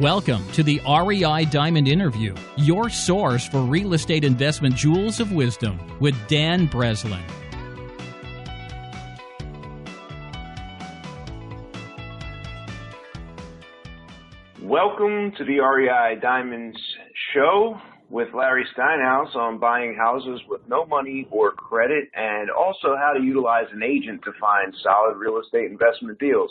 Welcome to the REI Diamond Interview, your source for real estate investment jewels of wisdom with Dan Breslin. Welcome to the REI Diamonds Show with Larry Steinhouse on buying houses with no money or credit, and also how to utilize an agent to find solid real estate investment deals.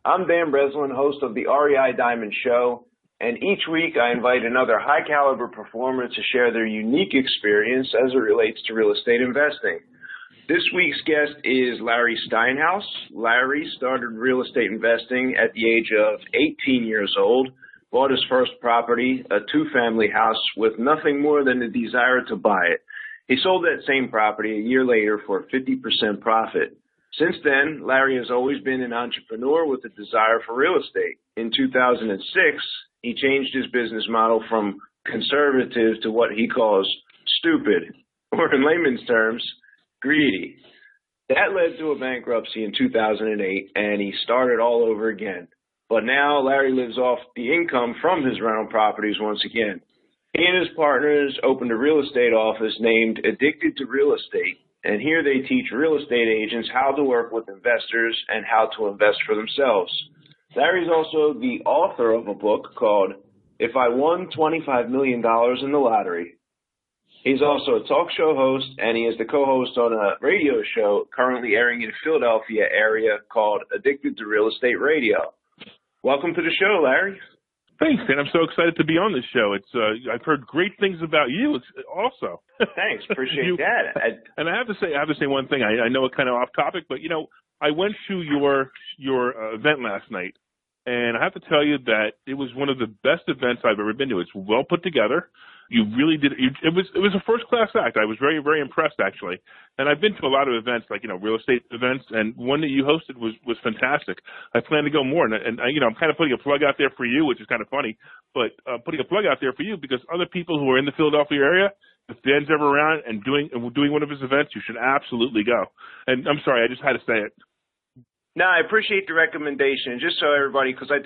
I'm Dan Breslin, host of the REI Diamond Show, and each week I invite another high-caliber performer to share their unique experience as it relates to real estate investing. This week's guest is Larry Steinhouse. Larry started real estate investing at the age of 18 years old, bought his first property, a two-family house, with nothing more than the desire to buy it. He sold that same property a year later for a 50% profit. Since then, Larry has always been an entrepreneur with a desire for real estate. In 2006, he changed his business model from conservative to what he calls stupid, or in layman's terms, greedy. That led to a bankruptcy in 2008, and he started all over again. But now Larry lives off the income from his rental properties once again. He and his partners opened a real estate office named Addicted to Real Estate, and here they teach real estate agents how to work with investors and how to invest for themselves. Larry's also the author of a book called If I Won $25 Million in the Lottery. He's also a talk show host, and he is the co-host on a radio show currently airing in the Philadelphia area called Addicted to Real Estate Radio. Welcome to the show, Larry. Thanks, and I'm so excited to be on this show. It's I've heard great things about you. It's also. Thanks, appreciate that. And I have to say one thing. I know it's kind of off topic, but I went to your event last night, and I have to tell you that it was one of the best events I've ever been to. It's well put together. You really did. It was a first class act. I was very, very impressed, actually. And I've been to a lot of events, like real estate events, and one that you hosted was fantastic. I plan to go more, and I'm kind of putting a plug out there for you, which is kind of funny, but putting a plug out there for you because other people who are in the Philadelphia area, if Dan's ever around and doing one of his events, you should absolutely go. And I'm sorry, I just had to say it. No, I appreciate the recommendation. Just so everybody, because I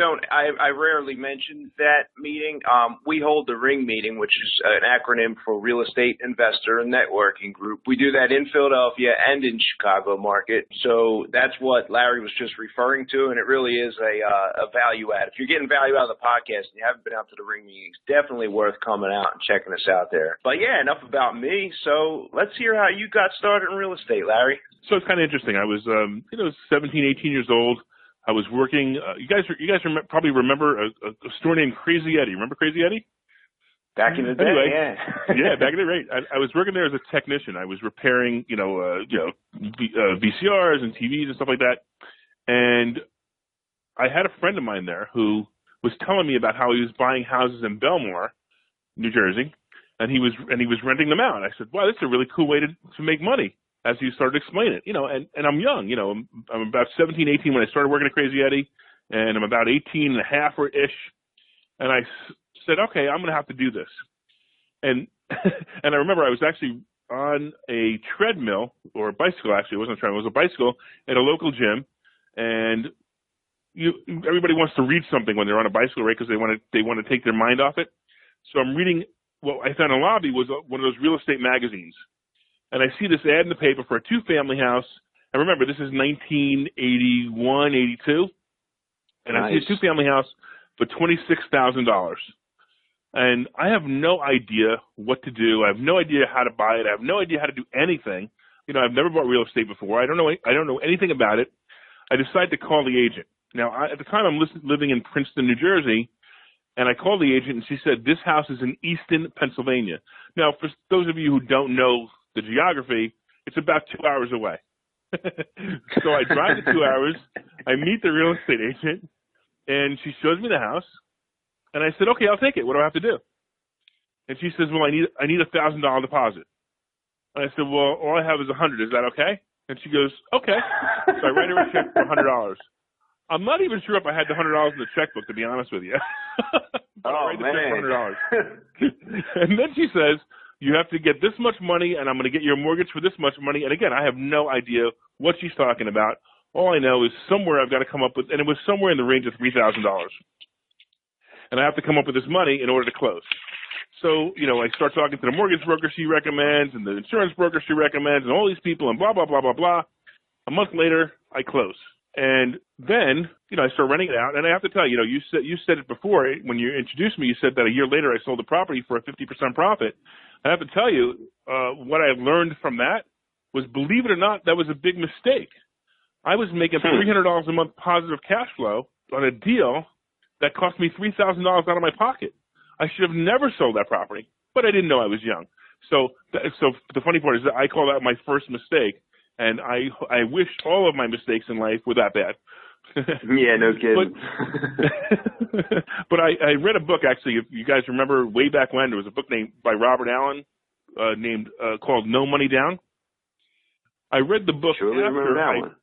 rarely mention that meeting. We hold the RING meeting, which is an acronym for Real Estate Investor and Networking Group. We do that in Philadelphia and in Chicago market. So that's what Larry was just referring to, and it really is a value add. If you're getting value out of the podcast and you haven't been out to the RING meeting, it's definitely worth coming out and checking us out there. But yeah, enough about me. So let's hear how you got started in real estate, Larry. So it's kind of interesting. I was, 17, 18 years old. I was working. You guys probably remember a store named Crazy Eddie. Remember Crazy Eddie? Back in the day, anyway, yeah. Yeah, back in the day. I was working there as a technician. I was repairing, VCRs and TVs and stuff like that. And I had a friend of mine there who was telling me about how he was buying houses in Belmar, New Jersey, and he was renting them out. I said, "Wow, that's a really cool way to make money." As you started to explain it, and I'm young, I'm about 17, 18 when I started working at Crazy Eddie, and I'm about 18 and a half or ish. And I said, okay, I'm going to have to do this. And, and I remember I was actually on a treadmill or a bicycle, actually. It wasn't a treadmill, it was a bicycle at a local gym. And everybody wants to read something when they're on a bicycle, right? Because they want to take their mind off it. So I'm reading, what I found in the lobby was one of those real estate magazines. And I see this ad in the paper for a two-family house. And remember, this is 1981, 82. And nice. I see a two-family house for $26,000. And I have no idea what to do. I have no idea how to buy it. I have no idea how to do anything. I've never bought real estate before. I don't know anything about it. I decided to call the agent. Now, at the time, I'm living in Princeton, New Jersey. And I called the agent, and she said, this house is in Easton, Pennsylvania. Now, for those of you who don't know the geography, it's about 2 hours away. So I drive the 2 hours, I meet the real estate agent, and she shows me the house, and I said, okay, I'll take it. What do I have to do? And she says, well, I need $1,000 deposit. And I said, well, all I have is $100. Is that okay? And she goes, okay. So I write her a check for $100. I'm not even sure if I had the $100 in the checkbook, to be honest with you. But I write the check for $100. And then she says, you have to get this much money, and I'm going to get your mortgage for this much money. And again, I have no idea what she's talking about. All I know is somewhere I've got to come up with, and it was somewhere in the range of $3,000. and I have to come up with this money in order to close. So, I start talking to the mortgage broker she recommends and the insurance broker she recommends and all these people and blah, blah, blah, blah, blah. A month later, I close. And then, I start renting it out. And I have to tell you, you said it before when you introduced me. You said that a year later I sold the property for a 50% profit. I have to tell you, what I learned from that was, believe it or not, that was a big mistake. I was making $300 a month positive cash flow on a deal that cost me $3,000 out of my pocket. I should have never sold that property, but I didn't know I was young. So the funny part is that I call that my first mistake, and I wish all of my mistakes in life were that bad. Yeah, no kidding. But I read a book, actually, if you guys remember way back when, there was a book by Robert Allen called No Money Down. I read the book Surely remember that one.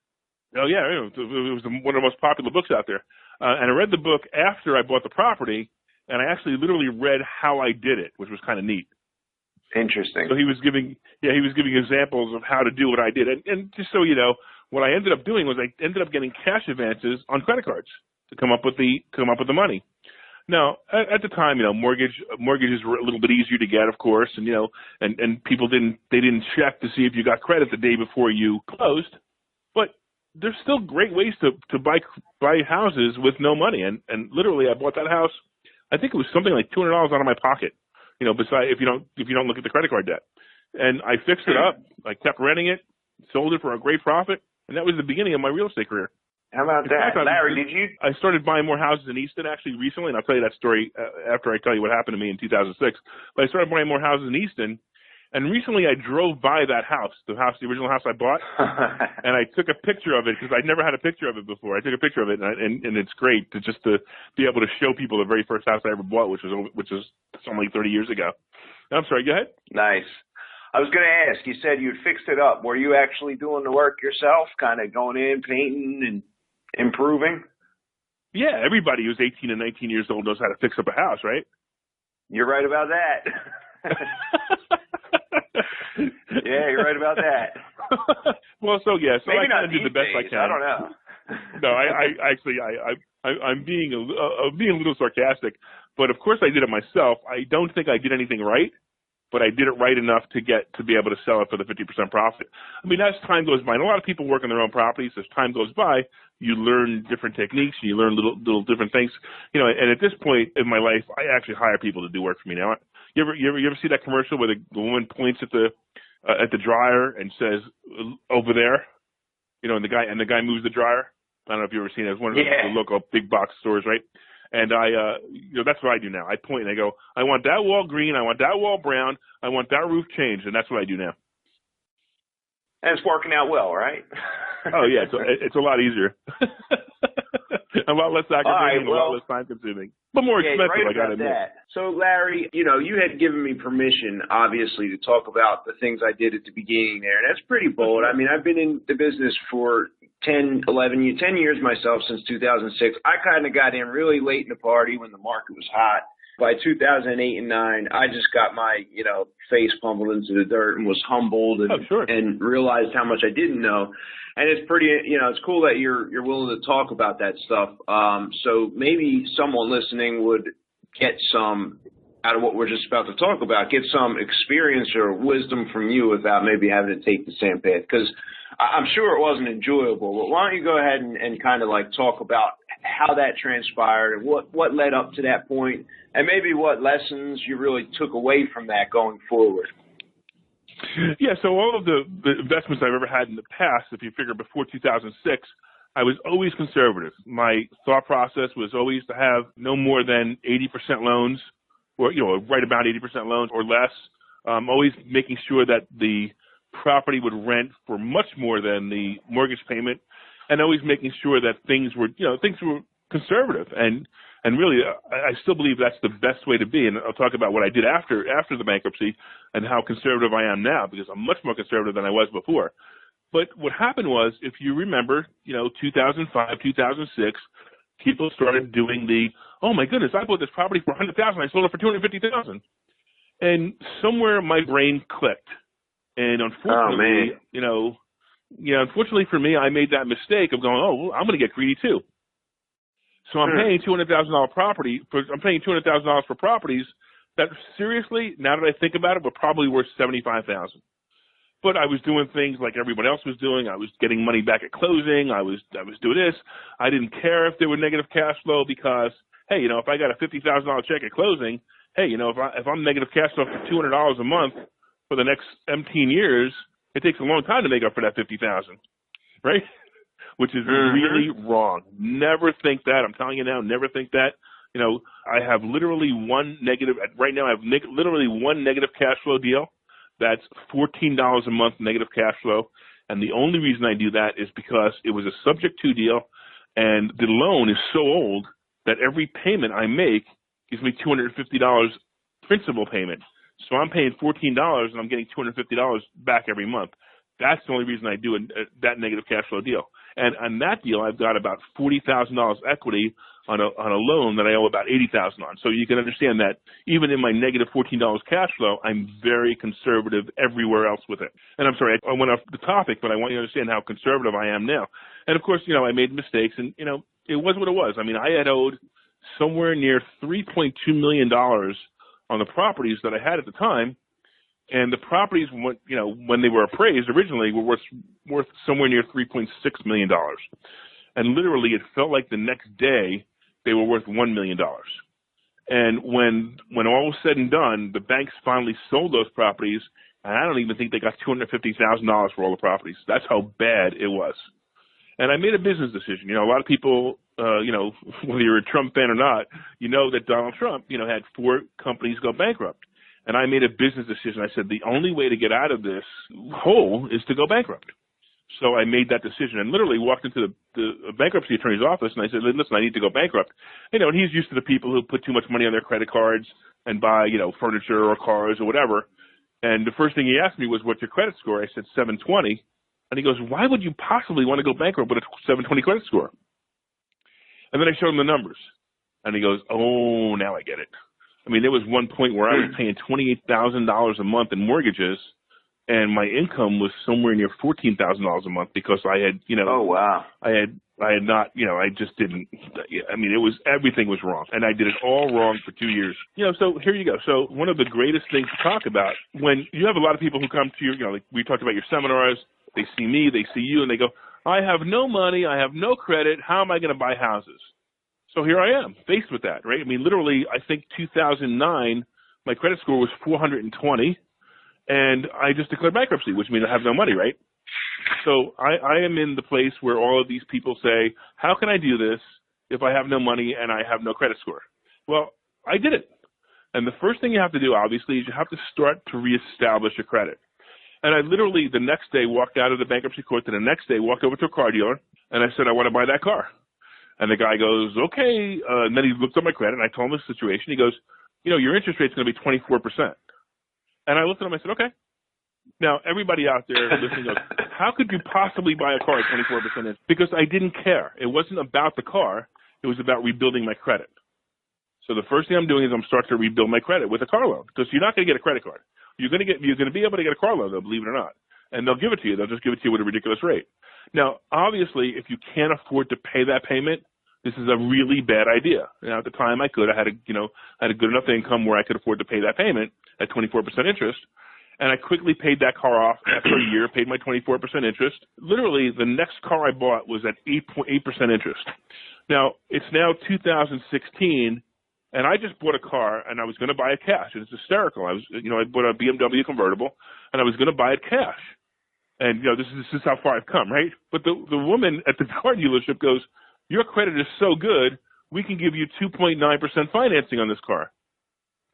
Oh, yeah, it was one of the most popular books out there. And I read the book after I bought the property, and I actually literally read how I did it, which was kind of neat. Interesting. So he was giving examples of how to do what I did. And just so you know, what I ended up doing was I ended up getting cash advances on credit cards to come up with the money. Now, at the time, mortgages were a little bit easier to get, of course, and and people didn't check to see if you got credit the day before you closed. But there's still great ways to buy houses with no money. And literally, I bought that house. I think it was something like $200 out of my pocket. Besides if you don't look at the credit card debt. And I fixed it up. I kept renting it, sold it for a great profit, and that was the beginning of my real estate career. How about that, Larry? Did you? I started buying more houses in Easton actually recently, and I'll tell you that story after I tell you what happened to me in 2006. But I started buying more houses in Easton. And recently I drove by that house, the original house I bought, and I took a picture of it because I'd never had a picture of it before. I took a picture of it, and it's great to be able to show people the very first house I ever bought, which is something like 30 years ago. I'm sorry, go ahead. Nice. I was going to ask, you said you'd fixed it up. Were you actually doing the work yourself, kind of going in, painting, and improving? Yeah, everybody who's 18 and 19 years old knows how to fix up a house, right? You're right about that. Yeah, you're right about that. Well, so Maybe I kind of did the best days. I can. I don't know. No, I'm being a little sarcastic, but of course I did it myself. I don't think I did anything right, but I did it right enough to be able to sell it for the 50% profit. I mean, as time goes by, and a lot of people work on their own properties. As time goes by, you learn different techniques and you learn little different things. And at this point in my life, I actually hire people to do work for me now. You ever see that commercial where the woman points at the dryer and says, "Over there," and the guy moves the dryer? I don't know if you've ever seen it. It's one of the local big box stores, right? And that's what I do now. I point and I go, "I want that wall green. I want that wall brown. I want that roof changed," and that's what I do now. And it's working out well, right? Oh yeah, it's a lot easier, a lot less aggravating, a lot less time consuming, but more expensive. Right, I gotta admit. that. So Larry, you had given me permission, obviously, to talk about the things I did at the beginning there, and that's pretty bold. I mean, I've been in the business for 10 years myself, since 2006. I kind of got in really late in the party when the market was hot. By 2008 and 9, I just got my, face pummeled into the dirt and was humbled and realized how much I didn't know. And it's pretty, it's cool that you're willing to talk about that stuff. So maybe someone listening would get some out of what we're just about to talk about, get some experience or wisdom from you without maybe having to take the same path. Because I'm sure it wasn't enjoyable, but why don't you go ahead and kind of like talk about how that transpired and what led up to that point, and maybe what lessons you really took away from that going forward. Yeah, so all of the investments I've ever had in the past, if you figure before 2006, I was always conservative. My thought process was always to have no more than 80% loans, or right about 80% loans or less. Always making sure that the property would rent for much more than the mortgage payment, and always making sure that things were conservative. And really, I still believe that's the best way to be. And I'll talk about what I did after the bankruptcy and how conservative I am now, because I'm much more conservative than I was before. But what happened was, if you remember, 2005, 2006, people started doing oh my goodness, I bought this property for $100,000, I sold it for $250,000. And somewhere my brain clicked. And unfortunately, unfortunately for me, I made that mistake of going, well, I'm going to get greedy too. So I'm paying $200,000 property. I'm paying $200,000 for properties that, seriously, now that I think about it, were probably worth $75,000. But I was doing things like everyone else was doing. I was getting money back at closing. I was doing this. I didn't care if there were negative cash flow because, hey, if I got a $50,000 check at closing, hey, if I'm negative cash flow for $200 a month for the next 17 years, it takes a long time to make up for that $50,000, right? Which is really wrong. Never think that. I'm telling you now, never think that. I have literally one negative, right now I have literally one negative cash flow deal. That's $14 a month negative cash flow. And the only reason I do that is because it was a subject to deal, and the loan is so old that every payment I make gives me $250 principal payment. So I'm paying $14 and I'm getting $250 back every month. That's the only reason I do that negative cash flow deal. And on that deal, I've got about $40,000 equity on a loan that I owe about $80,000 on. So you can understand that even in my negative $14 cash flow, I'm very conservative everywhere else with it. And I'm sorry, I went off the topic, but I want you to understand how conservative I am now. And of course, I made mistakes, and it was what it was. I mean, I had owed somewhere near $3.2 million on the properties that I had at the time. And the properties, when they were appraised originally, were worth somewhere near $3.6 million. And literally, it felt like the next day they were worth $1 million. And when all was said and done, the banks finally sold those properties, and I don't even think they got $250,000 for all the properties. That's how bad it was. And I made a business decision. A lot of people, whether you're a Trump fan or not, that Donald Trump, had 4 companies go bankrupt. And I made a business decision. I said, the only way to get out of this hole is to go bankrupt. So I made that decision and literally walked into the bankruptcy attorney's office, and I said, listen, I need to go bankrupt. And he's used to the people who put too much money on their credit cards and buy, furniture or cars or whatever. And the first thing he asked me was, what's your credit score? I said, 720. And he goes, why would you possibly want to go bankrupt with a 720 credit score? And then I showed him the numbers. And he goes, oh, now I get it. I mean, there was one point where I was paying $28,000 a month in mortgages, and my income was somewhere near $14,000 a month because I had, oh, wow. I had not, I just didn't, I mean, everything was wrong, and I did it all wrong for 2 years. So here you go. So one of the greatest things to talk about, when you have a lot of people who come to your, like we talked about your seminars, they see me, they see you, and they go, I have no money, I have no credit, how am I going to buy houses? So here I am, faced with that, right? I mean, literally, I think 2009, my credit score was 420, and I just declared bankruptcy, which means I have no money, right? So I am in the place where all of these people say, how can I do this if I have no money and I have no credit score? Well, I did it. And the first thing you have to do, obviously, is you have to start to reestablish your credit. And I literally, the next day, walked out of the bankruptcy court, and the next day walked over to a car dealer, and I said, I want to buy that car. And the guy goes, okay. And then he looked at my credit, and I told him the situation. He goes, your interest rate's going to be 24%. And I looked at him, I said, okay. Now, everybody out there listening goes, how could you possibly buy a car at 24% interest? Because I didn't care. It wasn't about the car. It was about rebuilding my credit. So the first thing I'm doing is I'm starting to rebuild my credit with a car loan, because you're not going to get a credit card. You're going to be able to get a car loan, though, believe it or not. And they'll give it to you. They'll just give it to you with a ridiculous rate. Now, obviously, if you can't afford to pay that payment, this is a really bad idea. Now, at the time I could. I had a good enough income where I could afford to pay that payment at 24% interest. And I quickly paid that car off after a year, paid my 24% interest. Literally, the next car I bought was at 8.8% interest. Now, it's now 2016, and I just bought a car, and I was going to buy it cash. And it's hysterical. I bought a BMW convertible, and I was going to buy it cash. And, this is how far I've come, right? But the woman at the car dealership goes, your credit is so good, we can give you 2.9% financing on this car.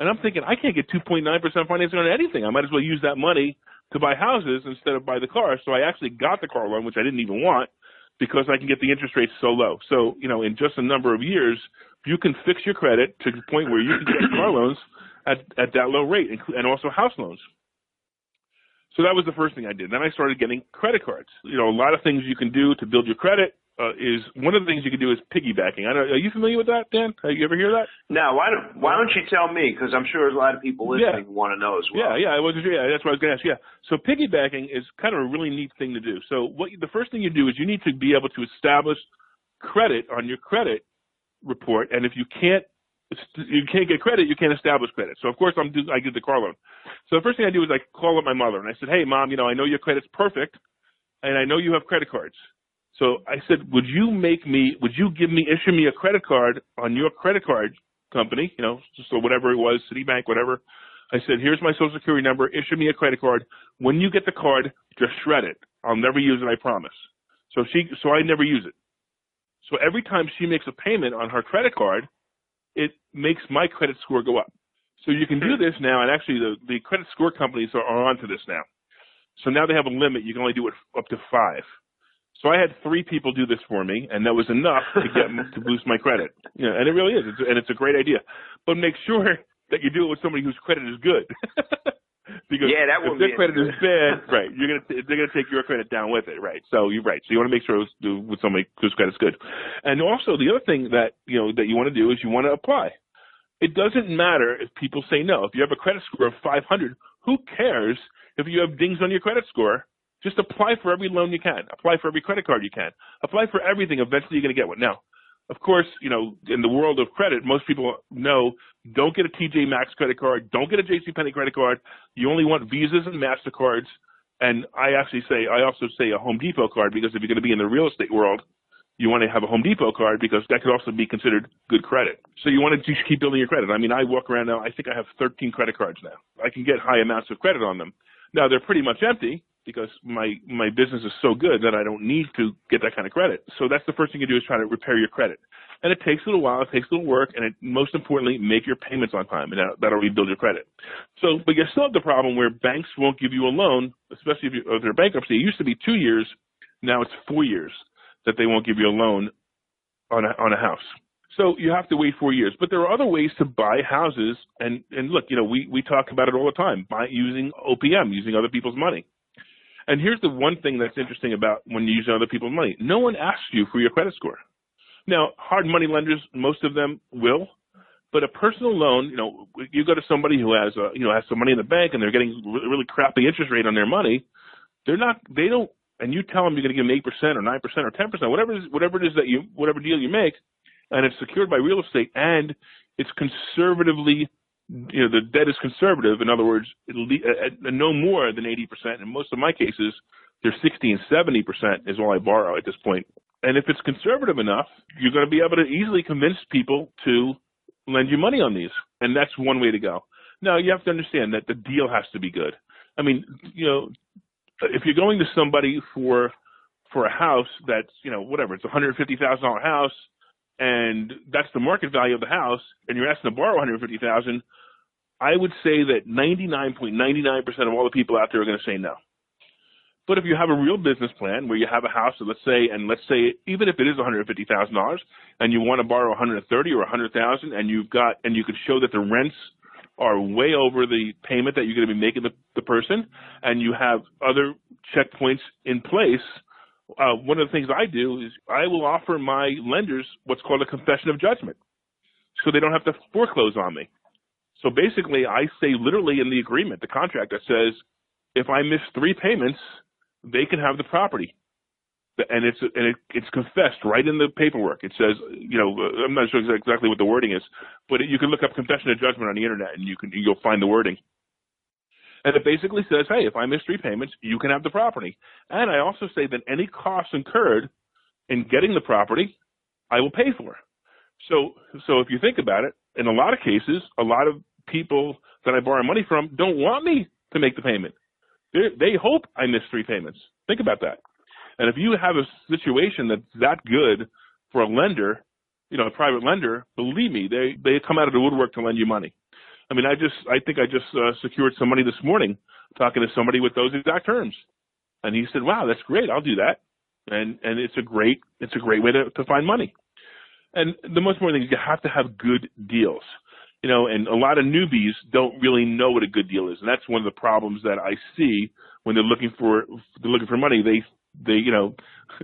And I'm thinking, I can't get 2.9% financing on anything. I might as well use that money to buy houses instead of buy the car. So I actually got the car loan, which I didn't even want, because I can get the interest rates so low. So, in just a number of years, you can fix your credit to the point where you can get car loans at that low rate, and also house loans. So that was the first thing I did. Then I started getting credit cards. A lot of things you can do to build your credit. Is one of the things you can do is piggybacking. Are you familiar with that, Dan? Have you ever hear that? No. Why don't you tell me? Because I'm sure a lot of people listening want to know as well. Yeah. That's what I was going to ask. Yeah. So piggybacking is kind of a really neat thing to do. So the first thing you do is you need to be able to establish credit on your credit report, and if you can't get credit, you can't establish credit. So of course I get the car loan. So the first thing I do is I call up my mother and I said, "Hey, Mom, I know your credit's perfect, and I know you have credit cards. So I said, issue me a credit card on your credit card company, so whatever it was, Citibank, whatever. I said, here's my Social Security number, issue me a credit card. When you get the card, just shred it. I'll never use it, I promise." So I never use it. So every time she makes a payment on her credit card, it makes my credit score go up. So you can do this now, and actually the credit score companies are onto this now. So now they have a limit. You can only do it up to 5. So I had 3 people do this for me, and that was enough to boost my credit. And it really is, and it's a great idea. But make sure that you do it with somebody whose credit is good. Because if their credit is bad, right, they're gonna take your credit down with it, right? So you're right. So you want to make sure it's with somebody whose credit's good. And also the other thing that you want to do is you want to apply. It doesn't matter if people say no. If you have a credit score of 500, who cares if you have dings on your credit score? Just apply for every loan you can. Apply for every credit card you can. Apply for everything. Eventually you're going to get one. Now, of course, in the world of credit, most people know, don't get a TJ Maxx credit card. Don't get a JCPenney credit card. You only want Visas and MasterCards. And I also say a Home Depot card, because if you're going to be in the real estate world, you want to have a Home Depot card, because that could also be considered good credit. So you want to just keep building your credit. I mean, I walk around now, I think I have 13 credit cards now. I can get high amounts of credit on them. Now, they're pretty much empty, because my business is so good that I don't need to get that kind of credit. So that's the first thing you do, is try to repair your credit. And it takes a little while, it takes a little work, and most importantly, make your payments on time, and that'll rebuild your credit. So, but you still have the problem where banks won't give you a loan, especially if they're bankruptcy. It used to be 2 years, now it's 4 years that they won't give you a loan on a house. So you have to wait 4 years. But there are other ways to buy houses, and look, we talk about it all the time, using OPM, using other people's money. And here's the one thing that's interesting about when you use other people's money. No one asks you for your credit score. Now, hard money lenders, most of them will, but a personal loan, you go to somebody who has some money in the bank and they're getting really crappy interest rate on their money. And you tell them you're going to give them 8% or 9% or 10%, whatever deal you make, and it's secured by real estate, and it's conservatively, the debt is conservative. In other words, no more than 80%. In most of my cases, they're 60 and 70% is all I borrow at this point. And if it's conservative enough, you're going to be able to easily convince people to lend you money on these. And that's one way to go. Now, you have to understand that the deal has to be good. I mean, if you're going to somebody for a house that's, it's a $150,000 house, and that's the market value of the house, and you're asking to borrow $150,000, I would say that 99.99% of all the people out there are going to say no. But if you have a real business plan where you have a house, let's say even if it is $150,000, and you want to borrow $130,000 or $100,000, and you can show that the rents are way over the payment that you're going to be making the person, and you have other checkpoints in place, one of the things I do is I will offer my lenders what's called a confession of judgment, so they don't have to foreclose on me. So basically, I say literally in the agreement, the contract, that says, if I miss 3 payments, they can have the property. And it's confessed right in the paperwork. It says, I'm not sure exactly what the wording is, but you can look up confession of judgment on the internet, and you'll find the wording. And it basically says, hey, if I miss 3 payments, you can have the property. And I also say that any costs incurred in getting the property, I will pay for. So if you think about it, in a lot of cases, a lot of people that I borrow money from don't want me to make the payment. They hope I miss 3 payments. Think about that. And if you have a situation that's that good for a lender, a private lender, believe me, they come out of the woodwork to lend you money. I mean, I think I just secured some money this morning talking to somebody with those exact terms. And he said, wow, that's great. I'll do that. And it's a great way to find money. And the most important thing is you have to have good deals. And a lot of newbies don't really know what a good deal is. And that's one of the problems that I see when they're looking for money. They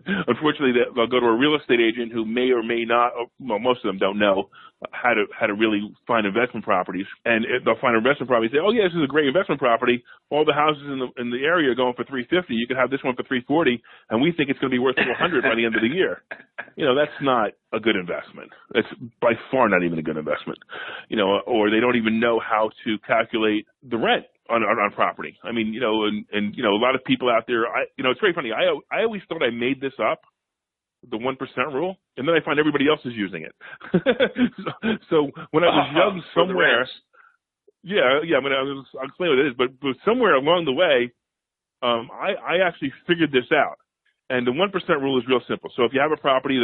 Unfortunately, they'll go to a real estate agent who may or may not, well, most of them don't know how to really find investment properties. And they'll find an investment property and say, oh, yeah, this is a great investment property. All the houses in the area are going for $350. You can have this one for $340, and we think it's going to be worth $400 by the end of the year. That's not a good investment. It's by far not even a good investment. Or they don't even know how to calculate the rent on property. I mean, and a lot of people out there, it's very funny. I always thought I made this up, the 1% rule, and then I find everybody else is using it. so when I was young somewhere, I'll explain what it is, but somewhere along the way, I actually figured this out. And the 1% rule is real simple. So if you have a property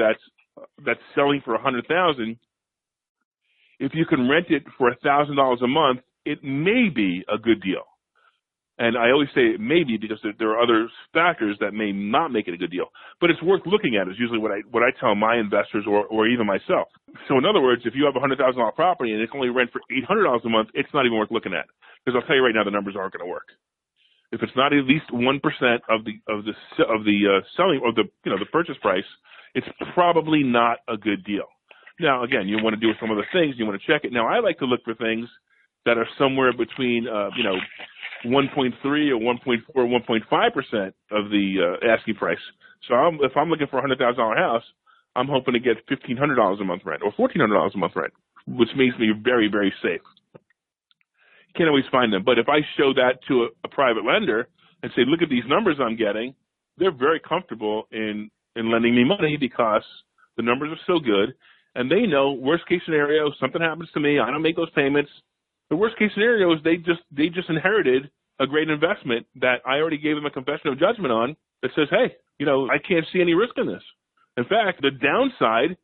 that's selling for $100,000, if you can rent it for $1,000 a month, it may be a good deal. And I always say it may be because there are other factors that may not make it a good deal. But it's worth looking at is usually what I tell my investors or even myself. So in other words, if you have a $100,000 property and it's only rent for $800 a month, it's not even worth looking at. Because I'll tell you right now, the numbers aren't going to work. If it's not at least 1% of the selling or the purchase price, it's probably not a good deal. Now, again, you want to do some of the things, you want to check it. Now, I like to look for things that are somewhere between 1.3 or 1.4 or 1.5% of the asking price. So if I'm looking for a $100,000 house, I'm hoping to get $1,500 a month rent or $1,400 a month rent, which makes me very, very safe. You can't always find them. But if I show that to a private lender and say, look at these numbers I'm getting, they're very comfortable in lending me money because the numbers are so good. And they know worst case scenario, something happens to me, I don't make those payments. The worst case scenario is they just inherited a great investment that I already gave them a confession of judgment on that says, hey, I can't see any risk in this. In fact, the downside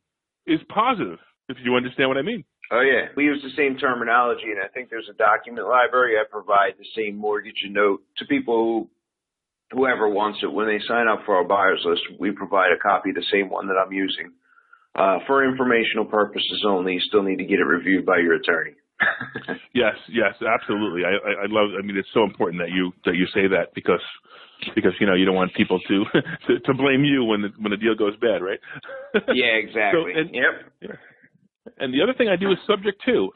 is positive, if you understand what I mean. Oh, yeah. We use the same terminology, and I think there's a document library. I provide the same mortgage and note to people whoever wants it. When they sign up for our buyers list, we provide a copy of the same one that I'm using. For informational purposes only, you still need to get it reviewed by your attorney. Yes, absolutely. I love. I mean, it's so important that you say that because you don't want people to blame you when the deal goes bad, right? Yeah, exactly. Yep. And the other thing I do is subject to.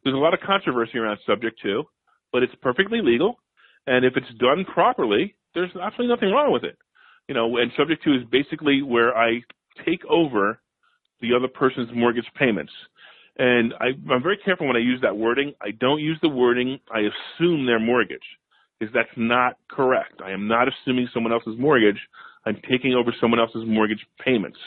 There's a lot of controversy around subject to, but it's perfectly legal, and if it's done properly, there's absolutely nothing wrong with it. And subject to is basically where I take over the other person's mortgage payments. And I'm very careful when I use that wording. I don't use the wording, I assume their mortgage, because that's not correct. I am not assuming someone else's mortgage. I'm taking over someone else's mortgage payments.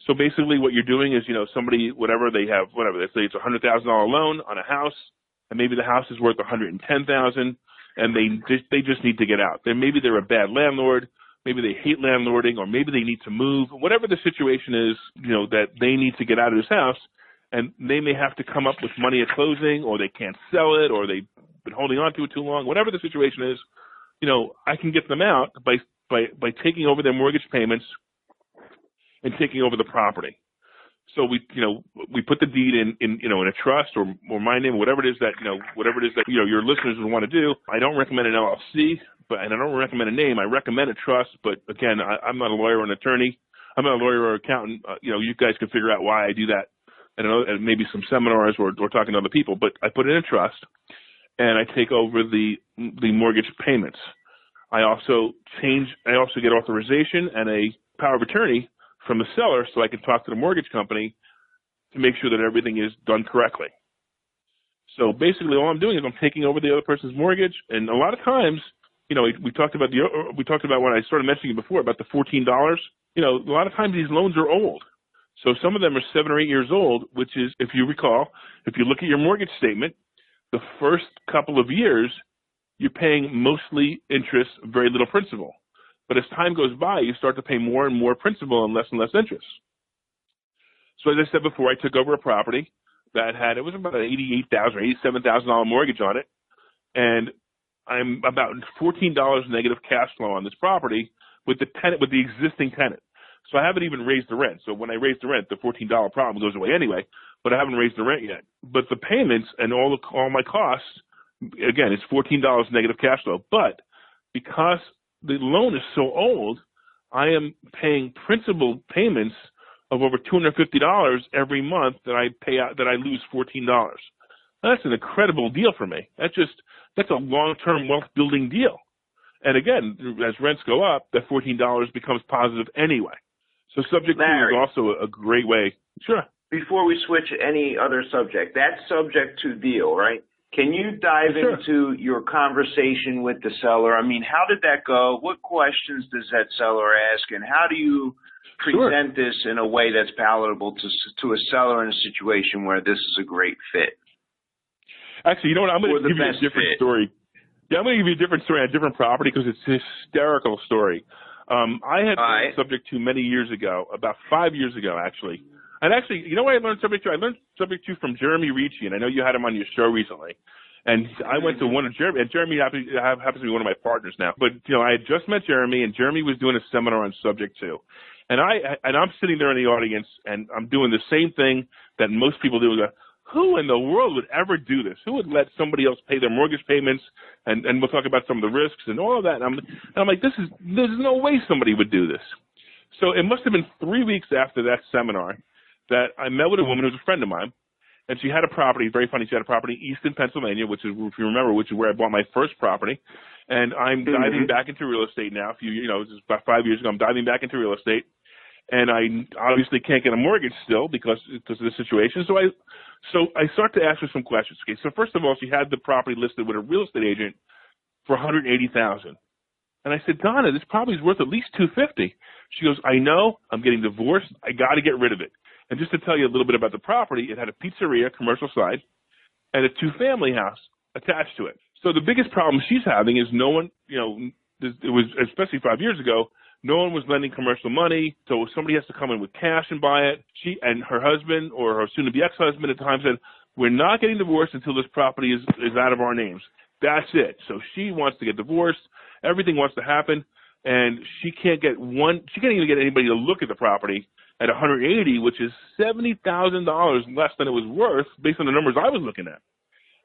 So basically what you're doing is, somebody, they say it's a $100,000 loan on a house, and maybe the house is worth $110,000, and they just need to get out. Maybe they're a bad landlord. Maybe they hate landlording, or maybe they need to move. Whatever the situation is, that they need to get out of this house, and they may have to come up with money at closing, or they can't sell it, or they've been holding on to it too long. Whatever the situation is, I can get them out by taking over their mortgage payments and taking over the property. So we put the deed in a trust or my name, whatever it is that your listeners would want to do. I don't recommend an LLC, and I don't recommend a name. I recommend a trust, but again, I'm not a lawyer or an attorney. I'm not a lawyer or accountant. You guys can figure out why I do that. And maybe some seminars or talking to other people, but I put it in a trust and I take over the mortgage payments. I also get authorization and a power of attorney from the seller so I can talk to the mortgage company to make sure that everything is done correctly. So basically all I'm doing is I'm taking over the other person's mortgage. And a lot of times, we talked about when I started mentioning before about the $14, a lot of times these loans are old. So some of them are 7 or 8 years old, which is, if you recall, if you look at your mortgage statement, the first couple of years, you're paying mostly interest, very little principal. But as time goes by, you start to pay more and more principal and less interest. So as I said before, I took over a property that it was about an $88,000 or $87,000 mortgage on it. And I'm about $14 negative cash flow on this property with the existing tenant. So I haven't even raised the rent. So when I raise the rent, the $14 problem goes away anyway, but I haven't raised the rent yet. But the payments and all my costs, again, it's $14 negative cash flow. But because the loan is so old, I am paying principal payments of over $250 every month that I pay out, that I lose $14. That's an incredible deal for me. That's a long-term wealth building deal. And again, as rents go up, that $14 becomes positive anyway. So subject to is also a great way. Sure. Before we switch any other subject, that's subject to deal, right? Can you dive into your conversation with the seller? I mean, how did that go? What questions does that seller ask? And how do you present this in a way that's palatable to a seller in a situation where this is a great fit? Actually, you know what? I'm going to give you a different story. Yeah, I'm going to give you a different story on a different property because it's a hysterical story. I had learned subject to many years ago, about 5 years ago, actually. And actually, you know what I learned subject to? I learned subject to from Jeremy Ricci, and I know you had him on your show recently. And I went to one of Jeremy, and Jeremy happens to be one of my partners now. But, you know, I had just met Jeremy, and Jeremy was doing a seminar on subject to. And I'm sitting there in the audience, and I'm doing the same thing that most people do. Who in the world would ever do this? Who would let somebody else pay their mortgage payments? And we'll talk about some of the risks and all of that. And I'm like, there's no way somebody would do this. So it must have been 3 weeks after that seminar that I met with a woman who was a friend of mine, and she had a property, very funny, she had a property in Easton, Pennsylvania, which is, if you remember, which is where I bought my first property. And I'm diving back into real estate now. This is about 5 years ago. I'm diving back into real estate. And I obviously can't get a mortgage still because of the situation. So I start to ask her some questions. Okay, so first of all, she had the property listed with a real estate agent for $180,000. And I said, Donna, this property is worth at least $250,000. She goes, I know, I'm getting divorced. I got to get rid of it. And just to tell you a little bit about the property, it had a pizzeria, commercial side, and a two-family house attached to it. So the biggest problem she's having is no one, it was, especially 5 years ago, no one was lending commercial money, so somebody has to come in with cash and buy it. She and her husband, or her soon-to-be ex-husband at the time, said, we're not getting divorced until this property is out of our names. That's it. So she wants to get divorced. Everything wants to happen, and she can't even get anybody to look at the property at $180,000, which is $70,000 less than it was worth based on the numbers I was looking at.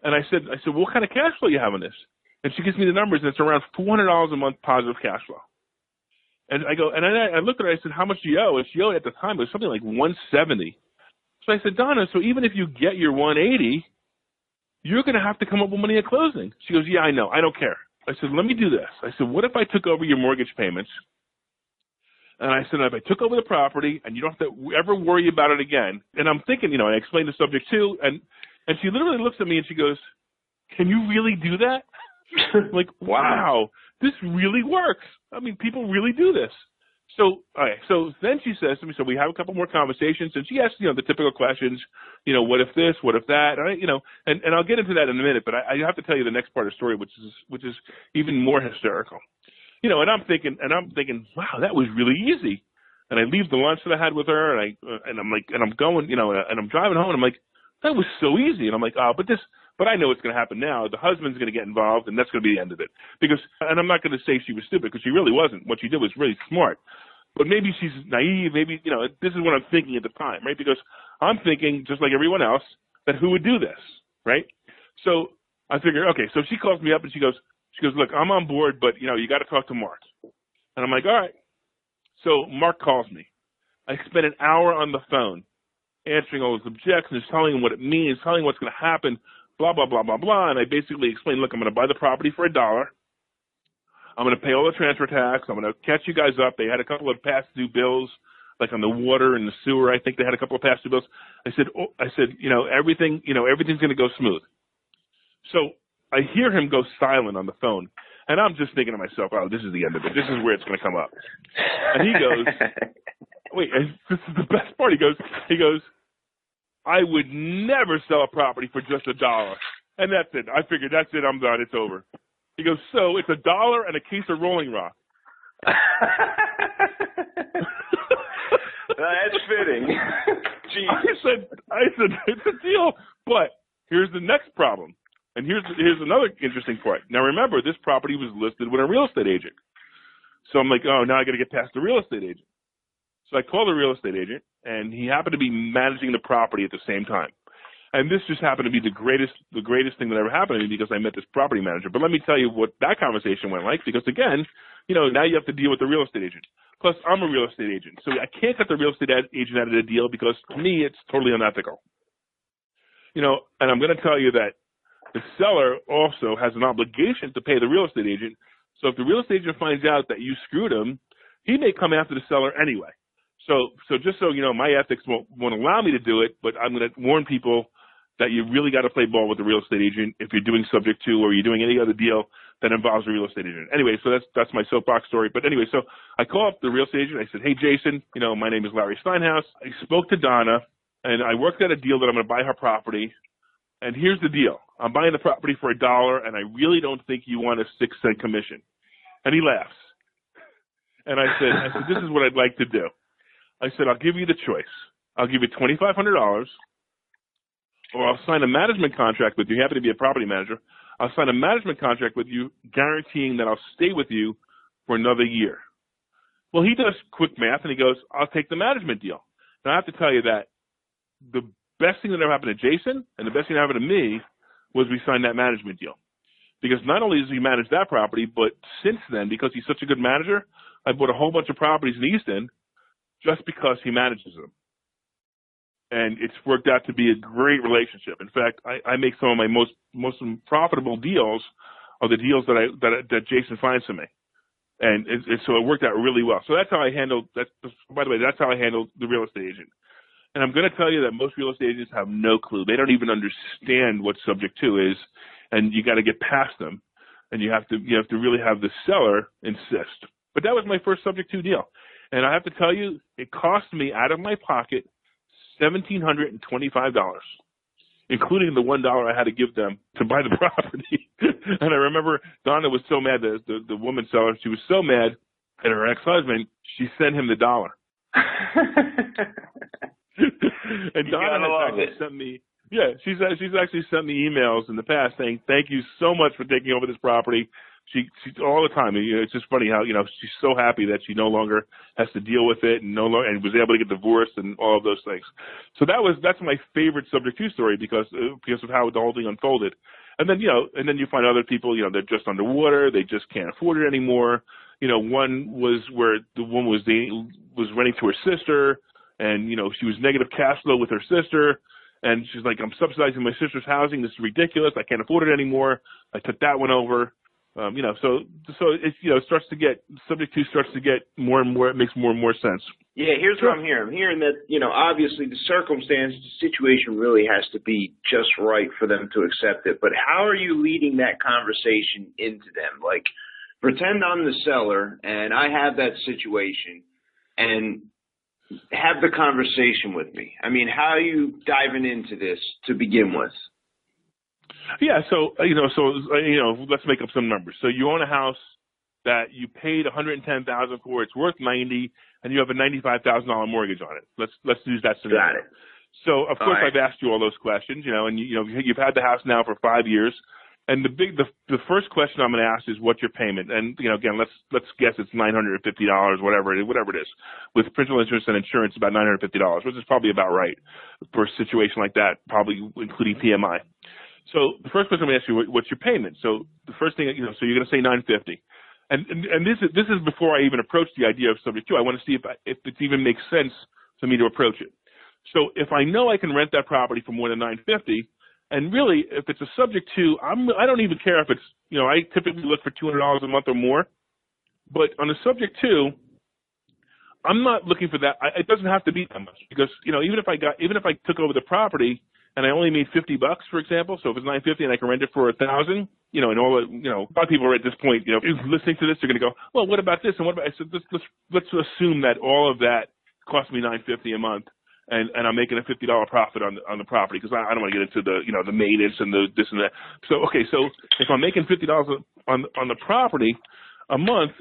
And I said, well, what kind of cash flow you have on this? And she gives me the numbers, and it's around $400 a month positive cash flow. And I go, and I looked at her, I said, how much do you owe? And she owed at the time, it was something like $170. So I said, Donna, so even if you get your $180, you're going to have to come up with money at closing. She goes, yeah, I know. I don't care. I said, let me do this. I said, what if I took over your mortgage payments? And I said, if I took over the property and you don't have to ever worry about it again. And I'm thinking, I explained the subject too. And she literally looks at me and she goes, can you really do that? I'm like, wow, this really works. I mean, people really do this. So, so then she says to me, so we have a couple more conversations, and she asks, the typical questions, what if this, what if that, and I'll get into that in a minute, but I have to tell you the next part of the story, which is even more hysterical. And I'm thinking, wow, that was really easy. And I leave the lunch that I had with her, and I'm going, and I'm driving home, and I'm like, that was so easy. And I'm like, but I know what's going to happen now. The husband's going to get involved, and that's going to be the end of it. And I'm not going to say she was stupid, because she really wasn't. What she did was really smart. But maybe she's naive. Maybe, this is what I'm thinking at the time, right? Because I'm thinking, just like everyone else, that who would do this, right? So I figure, okay, so she calls me up, and she goes, look, I'm on board, but, you got to talk to Mark. And I'm like, all right. So Mark calls me. I spent an hour on the phone answering all his objections, telling him what it means, telling him what's going to happen, blah, blah, blah, blah, blah. And I basically explained, look, I'm going to buy the property for $1. I'm going to pay all the transfer tax. I'm going to catch you guys up. They had a couple of past due bills, like on the water and the sewer. I think they had a couple of past due bills. I said, everything, everything's going to go smooth. So I hear him go silent on the phone. And I'm just thinking to myself, oh, this is the end of it. This is where it's going to come up. And he goes, wait, this is the best part. He goes, I would never sell a property for just $1. And that's it. I figured, that's it. I'm done. It's over. He goes, so it's $1 and a case of Rolling Rock. That's fitting. I said, it's a deal. But here's the next problem. And here's another interesting part. Now, remember, this property was listed with a real estate agent. So I'm like, oh, now I got to get past the real estate agent. So I called the real estate agent, and he happened to be managing the property at the same time. And this just happened to be the greatest thing that ever happened to me because I met this property manager. But let me tell you what that conversation went like, because, again, now you have to deal with the real estate agent. Plus, I'm a real estate agent, so I can't cut the real estate agent out of the deal because to me it's totally unethical. And I'm going to tell you that the seller also has an obligation to pay the real estate agent. So if the real estate agent finds out that you screwed him, he may come after the seller anyway. So just so you know, my ethics won't allow me to do it, but I'm going to warn people that you really got to play ball with the real estate agent if you're doing subject to or you're doing any other deal that involves a real estate agent. Anyway, so that's my soapbox story. But anyway, so I call up the real estate agent. I said, hey, Jason, my name is Larry Steinhouse. I spoke to Donna, and I worked out a deal that I'm going to buy her property. And here's the deal. I'm buying the property for $1, and I really don't think you want a 6-cent commission. And he laughs. And I said, this is what I'd like to do. I said, I'll give you the choice. I'll give you $2,500, or I'll sign a management contract with you. You happen to be a property manager. I'll sign a management contract with you guaranteeing that I'll stay with you for another year. Well, he does quick math, and he goes, I'll take the management deal. Now, I have to tell you that the best thing that ever happened to Jason and the best thing that happened to me was we signed that management deal. Because not only does he manage that property, but since then, because he's such a good manager, I bought a whole bunch of properties in the East End just because he manages them. And it's worked out to be a great relationship. In fact, I make some of my most profitable deals are the deals that Jason finds for me. And so it worked out really well. So that's how I handled that. By the way, that's how I handled the real estate agent. And I'm going to tell you that most real estate agents have no clue. They don't even understand what subject to is, and you got to get past them. And you have to really have the seller insist. But that was my first subject to deal. And I have to tell you, it cost me out of my pocket $1,725, including the $1 I had to give them to buy the property. And I remember Donna was so mad, the woman seller, she was so mad at her ex-husband, she sent him the $1. And Donna has sent me, she's actually sent me emails in the past saying, thank you so much for taking over this property. She all the time. It's just funny how she's so happy that she no longer has to deal with it and was able to get divorced and all of those things. So that's my favorite subject to story because of how the whole thing unfolded. And then you find other people they're just underwater, they just can't afford it anymore. One was where the woman was renting to her sister, and she was negative cash flow with her sister. And she's like, I'm subsidizing my sister's housing. This is ridiculous. I can't afford it anymore. I took that one over. So it starts to get subject to starts to get more and more. It makes more and more sense. Yeah, here's what I'm hearing. I'm hearing that obviously the circumstance, the situation really has to be just right for them to accept it. But how are you leading that conversation into them? Like, pretend I'm the seller and I have that situation, and have the conversation with me. I mean, how are you diving into this to begin with? Yeah, so let's make up some numbers. So you own a house that you paid $110,000 for, it's worth $90,000, and you have a $95,000 mortgage on it. Let's use that scenario. Got it. So of course right. I've asked you all those questions, and you've had the house now for 5 years, and the first question I'm going to ask is what's your payment? And again, let's guess it's $950, whatever it is, with principal, interest, and insurance about $950, which is probably about right for a situation like that, probably including PMI. So the first question I'm going to ask you, what's your payment? So the first thing, so you're going to say $950, and this is before I even approach the idea of subject to. I want to see if it even makes sense for me to approach it. So if I know I can rent that property for more than $950, and really if it's a subject to, I don't even care if it's I typically look for $200 a month or more, but on a subject to, I'm not looking for that. It doesn't have to be that much because even if I took over the property and I only made $50, for example, so if it's $950 and I can rent it for $1,000, and all a lot of people are at this point, listening to this, they're going to go, well, what about this and what about? I said, let's assume that all of that cost me $950 a month, and I'm making a $50 profit on the property because I don't want to get into the maintenance and the this and that. So okay, so if I'm making $50 on the property a month,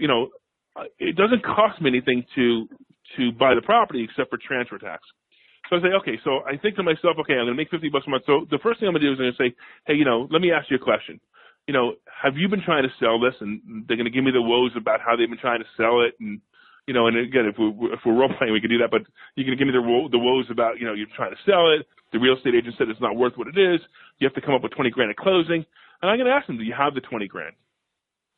it doesn't cost me anything to buy the property except for transfer tax. So I say, okay, so I think to myself, okay, I'm going to make $50 a month. So the first thing I'm going to do is I'm going to say, hey, let me ask you a question. Have you been trying to sell this? And they're going to give me the woes about how they've been trying to sell it. And, and again, if we're role playing, we can do that. But you're going to give me the woes about, you're trying to sell it. The real estate agent said it's not worth what it is. You have to come up with $20,000 at closing. And I'm going to ask them, do you have the $20,000?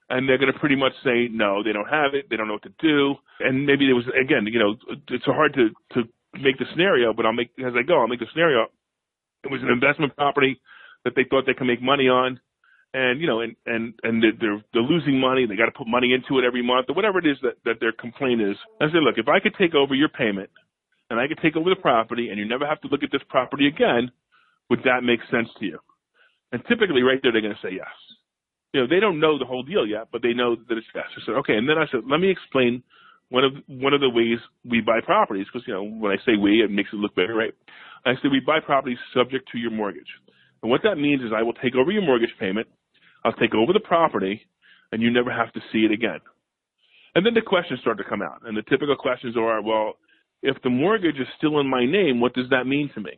and they're going to pretty much say, no, they don't have it, they don't know what to do. And maybe there was, again, it's so hard to make the scenario, but I'll make the scenario. It was an investment property that they thought they could make money on, and they're losing money. They got to put money into it every month, or whatever it is that their complaint is. I said, look, if I could take over your payment, and I could take over the property, and you never have to look at this property again, would that make sense to you? And typically, right there, they're going to say yes. They don't know the whole deal yet, but they know that it's yes. I said, okay. And then I said, let me explain one of the ways we buy properties, because when I say we, it makes it look better, right? I said we buy properties subject to your mortgage, and what that means is I will take over your mortgage payment, I'll take over the property, and you never have to see it again. And then the questions start to come out, and the typical questions are, well, if the mortgage is still in my name, what does that mean to me?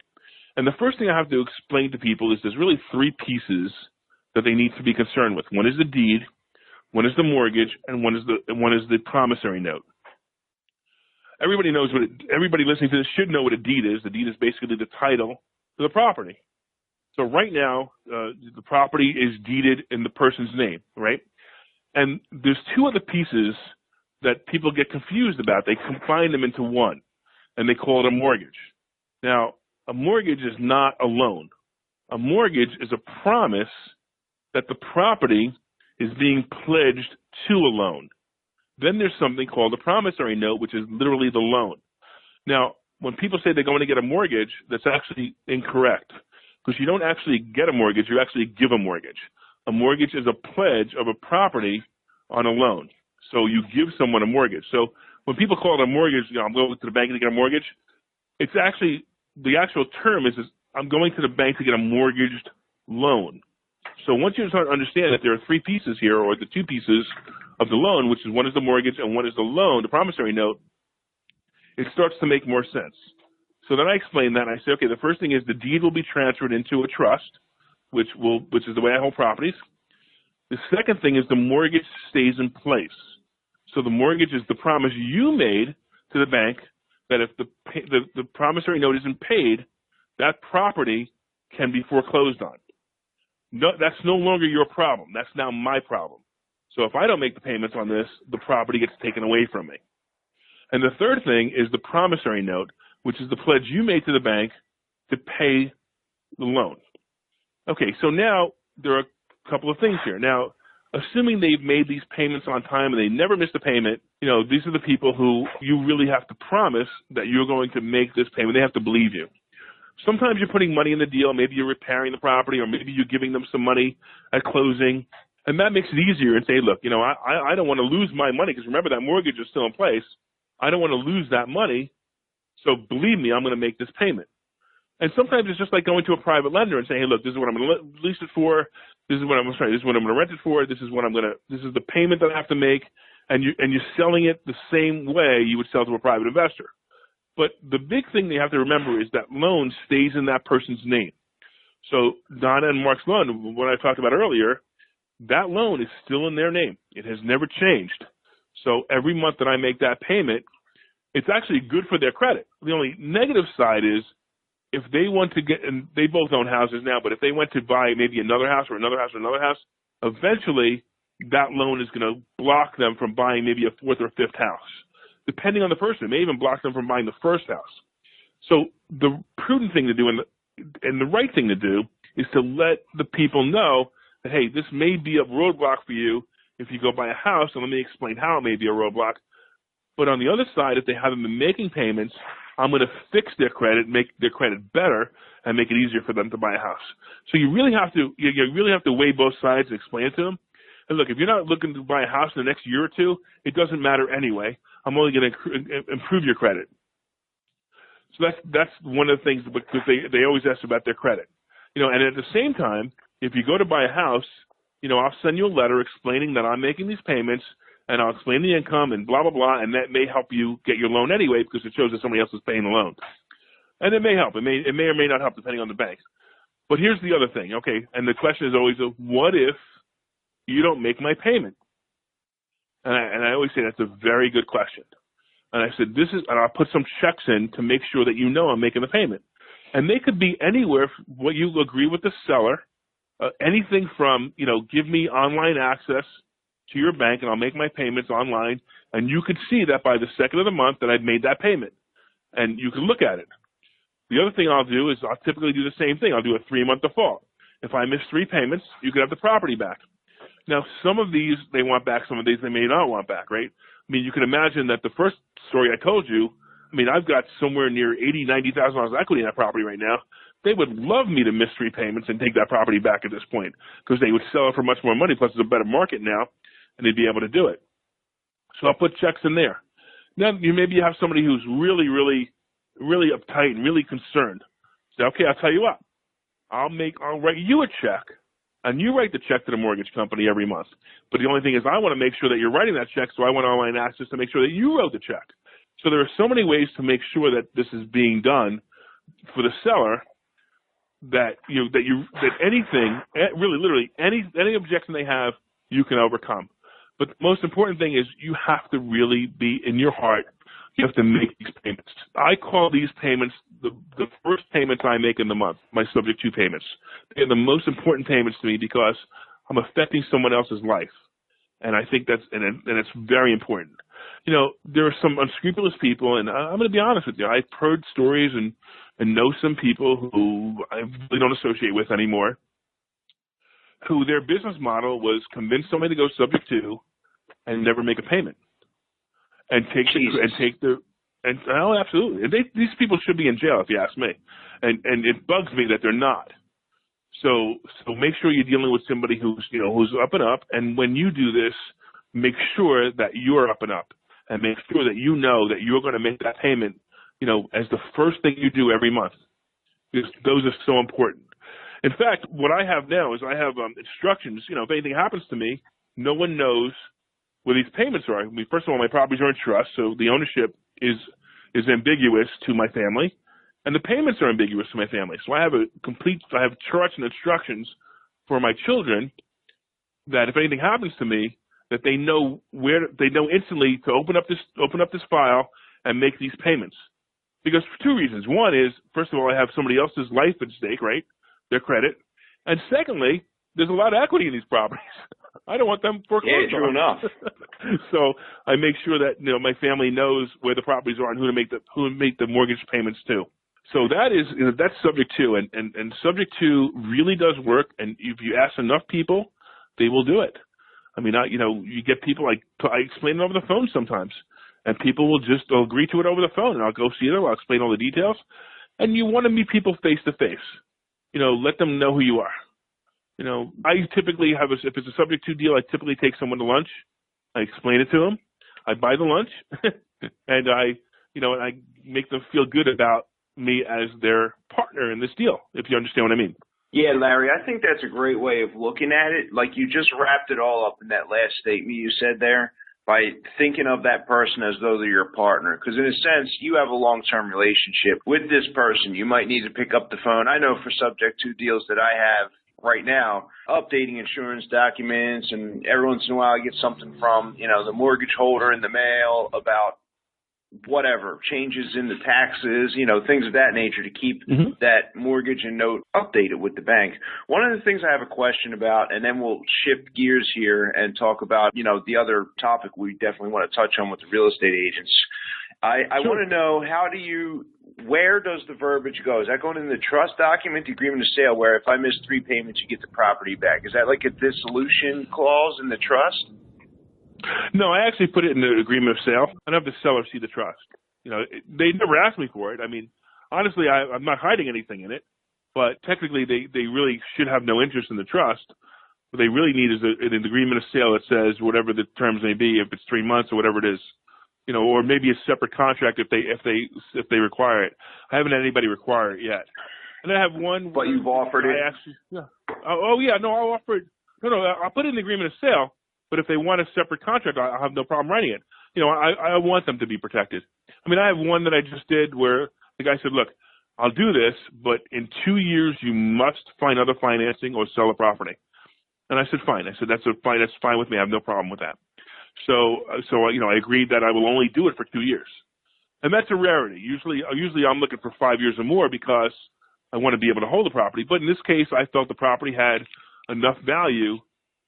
And the first thing I have to explain to people is there's really three pieces that they need to be concerned with. One is the deed, one is the mortgage, and one is the promissory note. Everybody listening to this should know what a deed is. The deed is basically the title to the property. So right now, the property is deeded in the person's name, right? And there's two other pieces that people get confused about. They combine them into one, and they call it a mortgage. Now, a mortgage is not a loan. A mortgage is a promise that the property is being pledged to a loan. Then there's something called a promissory note, which is literally the loan. Now, when people say they're going to get a mortgage, that's actually incorrect, because you don't actually get a mortgage, you actually give a mortgage. A mortgage is a pledge of a property on a loan. So you give someone a mortgage. So when people call it a mortgage, I'm going to the bank to get a mortgage, it's actually, the actual term is I'm going to the bank to get a mortgaged loan. So once you start to understand that there are three pieces here, or the two pieces of the loan, which is one is the mortgage and one is the loan, the promissory note, it starts to make more sense. So then I explain that, and I say, okay, the first thing is the deed will be transferred into a trust, which is the way I hold properties. The second thing is the mortgage stays in place. So the mortgage is the promise you made to the bank that if the promissory note isn't paid, that property can be foreclosed on. No, that's no longer your problem. That's now my problem. So if I don't make the payments on this, the property gets taken away from me. And the third thing is the promissory note, which is the pledge you made to the bank to pay the loan. Okay, so now there are a couple of things here. Now, assuming they've made these payments on time and they never missed a payment, these are the people who you really have to promise that you're going to make this payment. They have to believe you. Sometimes you're putting money in the deal. Maybe you're repairing the property, or maybe you're giving them some money at closing. And that makes it easier and say, look, I don't want to lose my money, because remember, that mortgage is still in place. I don't want to lose that money. So believe me, I'm going to make this payment. And sometimes it's just like going to a private lender and saying, hey, look, this is what I'm going to lease it for. This is what I'm going to rent it for. This is the payment that I have to make. And you're selling it the same way you would sell to a private investor. But the big thing they have to remember is that loan stays in that person's name. So Donna and Mark's loan, what I talked about earlier, that loan is still in their name. It has never changed. So every month that I make that payment, it's actually good for their credit. The only negative side is if they want to get, and they both own houses now, but if they went to buy maybe another house or another house or another house, eventually that loan is going to block them from buying maybe a fourth or fifth house. Depending on the person, it may even block them from buying the first house. So the prudent thing to do and the right thing to do is to let the people know that, hey, this may be a roadblock for you if you go buy a house, and let me explain how it may be a roadblock. But on the other side, if they haven't been making payments, I'm going to fix their credit, make their credit better, and make it easier for them to buy a house. So you really have to weigh both sides and explain it to them. And look, if you're not looking to buy a house in the next year or two, it doesn't matter anyway. I'm only going to improve your credit. So that's one of the things, because they always ask about their credit. And at the same time, if you go to buy a house, I'll send you a letter explaining that I'm making these payments, and I'll explain the income and blah, blah, blah, and that may help you get your loan anyway, because it shows that somebody else is paying the loan. And it may help. It may or may not help, depending on the bank. But here's the other thing, okay? And the question is always, what if you don't make my payment? And I always say that's a very good question. And I said, and I'll put some checks in to make sure that I'm making the payment. And they could be anywhere, what you agree with the seller, anything from, give me online access to your bank, and I'll make my payments online, and you could see that by the second of the month that I've made that payment, and you can look at it. The other thing I'll do is I'll typically do the same thing. I'll do a 3-month default. If I miss 3 payments, you could have the property back. Now, some of these they want back, some of these they may not want back, right? I mean, you can imagine that the first story I told you, I mean, I've got somewhere near $80,000, $90,000 equity in that property right now. They would love me to miss 3 payments and take that property back at this point because they would sell it for much more money. Plus, it's a better market now, and they'd be able to do it. So I'll put checks in there. Now, maybe you have somebody who's really, really, really uptight and really concerned. Say, okay, I'll tell you what. I'll write you a check, and you write the check to the mortgage company every month. But the only thing is I want to make sure that you're writing that check, so I want online access to make sure that you wrote the check. So there are so many ways to make sure that this is being done for the seller that anything, really, literally, any objection they have, you can overcome. But the most important thing is you have to really be in your heart. You have to make these payments. I call these payments the first payments I make in the month, my subject to payments. They're the most important payments to me because I'm affecting someone else's life. And I think and it's very important. You know, there are some unscrupulous people, and I'm going to be honest with you. I've heard stories and know some people who I really don't associate with anymore, who their business model was convince somebody to go subject to and never make a payment. Oh, absolutely. These people should be in jail, if you ask me. And it bugs me that they're not. So make sure you're dealing with somebody who's up and up. And when you do this, make sure that you're up and up, and make sure that you know that you're going to make that payment, as the first thing you do every month. Because those are so important. In fact, what I have now is I have instructions. If anything happens to me, no one knows where these payments are. I mean, first of all, my properties are in trust, so the ownership is ambiguous to my family, and the payments are ambiguous to my family. So I have charts and instructions for my children that if anything happens to me, that they know instantly to open up this file and make these payments. Because for 2 reasons. One is, first of all, I have somebody else's life at stake, right? Their credit. And secondly, there's a lot of equity in these properties. I don't want them foreclosed on. Yeah, true enough. So I make sure that my family knows where the properties are and who to make the mortgage payments to. So that's subject to, and subject to really does work. And if you ask enough people, they will do it. I mean, you get people I explain it over the phone sometimes, and people will just agree to it over the phone, and I'll go see them. I'll explain all the details, and you want to meet people face to face. Let them know who you are. I typically if it's a subject to deal, I typically take someone to lunch. I explain it to them. I buy the lunch, and I make them feel good about me as their partner in this deal, if you understand what I mean. Yeah, Larry, I think that's a great way of looking at it. Like you just wrapped it all up in that last statement you said there by thinking of that person as though they're your partner. Because in a sense, you have a long-term relationship with this person. You might need to pick up the phone. I know for subject to deals that I have right now, updating insurance documents, and every once in a while I get something from, the mortgage holder in the mail about whatever, changes in the taxes, things of that nature to keep that mortgage and note updated with the bank. One of the things I have a question about, and then we'll shift gears here and talk about, the other topic we definitely want to touch on with the real estate agents. I Sure. want to know, where does the verbiage go? Is that going in the trust document, the agreement of sale, where if I miss 3 payments, you get the property back? Is that like a dissolution clause in the trust? No, I actually put it in the agreement of sale. I don't have the seller see the trust. They never asked me for it. I mean, honestly, I'm not hiding anything in it, but technically they really should have no interest in the trust. What they really need is an agreement of sale that says whatever the terms may be, if it's 3 months or whatever it is, or maybe a separate contract if they require it. I haven't had anybody require it yet. And I have one. But you've offered it? Yeah. Oh, yeah. No, I'll offer it. No, I'll put it in the agreement of sale. But if they want a separate contract, I'll have no problem writing it. I want them to be protected. I mean, I have one that I just did where the guy said, look, I'll do this, but in 2 years you must find other financing or sell the property. And I said, fine. I said, that's fine with me. I have no problem with that. So I agreed that I will only do it for 2 years. And that's a rarity. Usually I'm looking for 5 years or more because I want to be able to hold the property. But in this case, I felt the property had enough value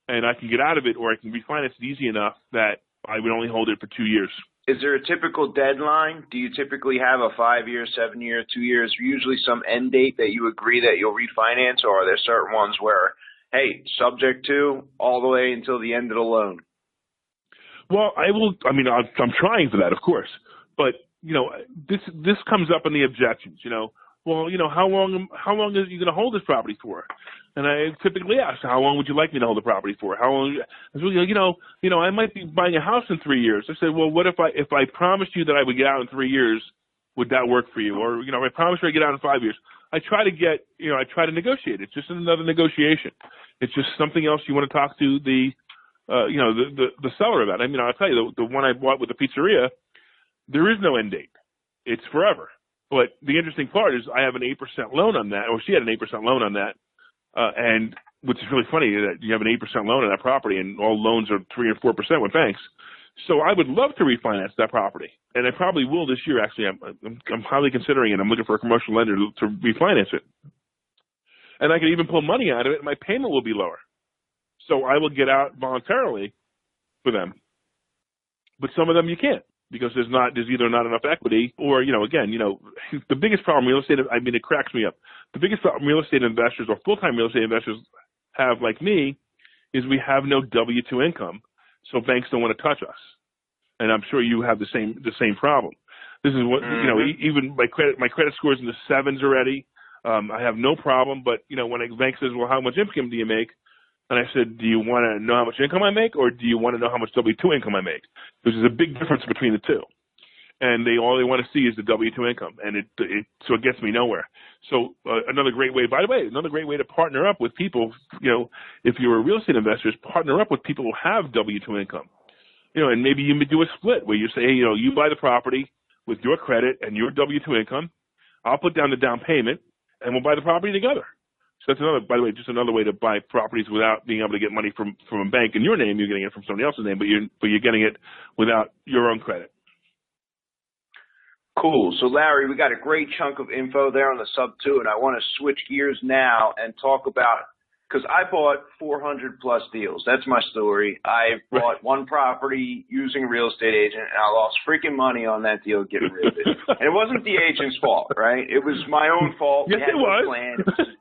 and I can get out of it, or I can refinance it easy enough that I would only hold it for 2 years. Is there a typical deadline? Do you typically have a 5-year, 7-year, 2 years, usually some end date that you agree that you'll refinance, or are there certain ones where, hey, subject to all the way until the end of the loan? Well, I'm trying for that, of course, but this comes up in the objections. Well, how long are you going to hold this property for? And I typically ask, how long would you like me to hold the property for? How long? I might be buying a house in 3 years. I said, well, what if I promised you that I would get out in 3 years? Would that work for you? Or, if I promised you I'd get out in 5 years. I try to negotiate. It's just another negotiation. It's just something else you want to talk to the seller about. I'll tell you, the one I bought with the pizzeria, there is no end date. It's forever. But the interesting part is I have an 8% loan on that, or she had an 8% loan on that, and which is really funny that you have an 8% loan on that property, and all loans are 3 or 4% with banks. So I would love to refinance that property, and I probably will this year. Actually, I'm highly considering it. I'm looking for a commercial lender to refinance it, and I can even pull money out of it, and my payment will be lower. So I will get out voluntarily for them, but some of them you can't. Because there's either not enough equity, or the biggest problem real estate. It cracks me up. The biggest problem real estate investors or full-time real estate investors have, like me, is we have no W-2 income, so banks don't want to touch us. And I'm sure you have the same problem. This is what even my credit score is in the 7s already. I have no problem, but when a bank says, well, how much income do you make? And I said, do you want to know how much income I make, or do you want to know how much W-2 income I make? Because there's a big difference between the two. And all they want to see is the W-2 income, and so it gets me nowhere. So another great way to partner up with people, if you're a real estate investor, is partner up with people who have W-2 income. And maybe you do a split where you say, hey, you buy the property with your credit and your W-2 income. I'll put down the down payment, and we'll buy the property together. So that's just another way to buy properties without being able to get money from a bank in your name. You're getting it from somebody else's name, but you're getting it without your own credit. Cool. So Larry, we got a great chunk of info there on the sub 2, and I want to switch gears now and talk about, because I bought 400 plus deals. That's my story. I bought one property using a real estate agent, and I lost freaking money on that deal getting rid of it. And it wasn't the agent's fault, right? It was my own fault. Yes, it was. Plan.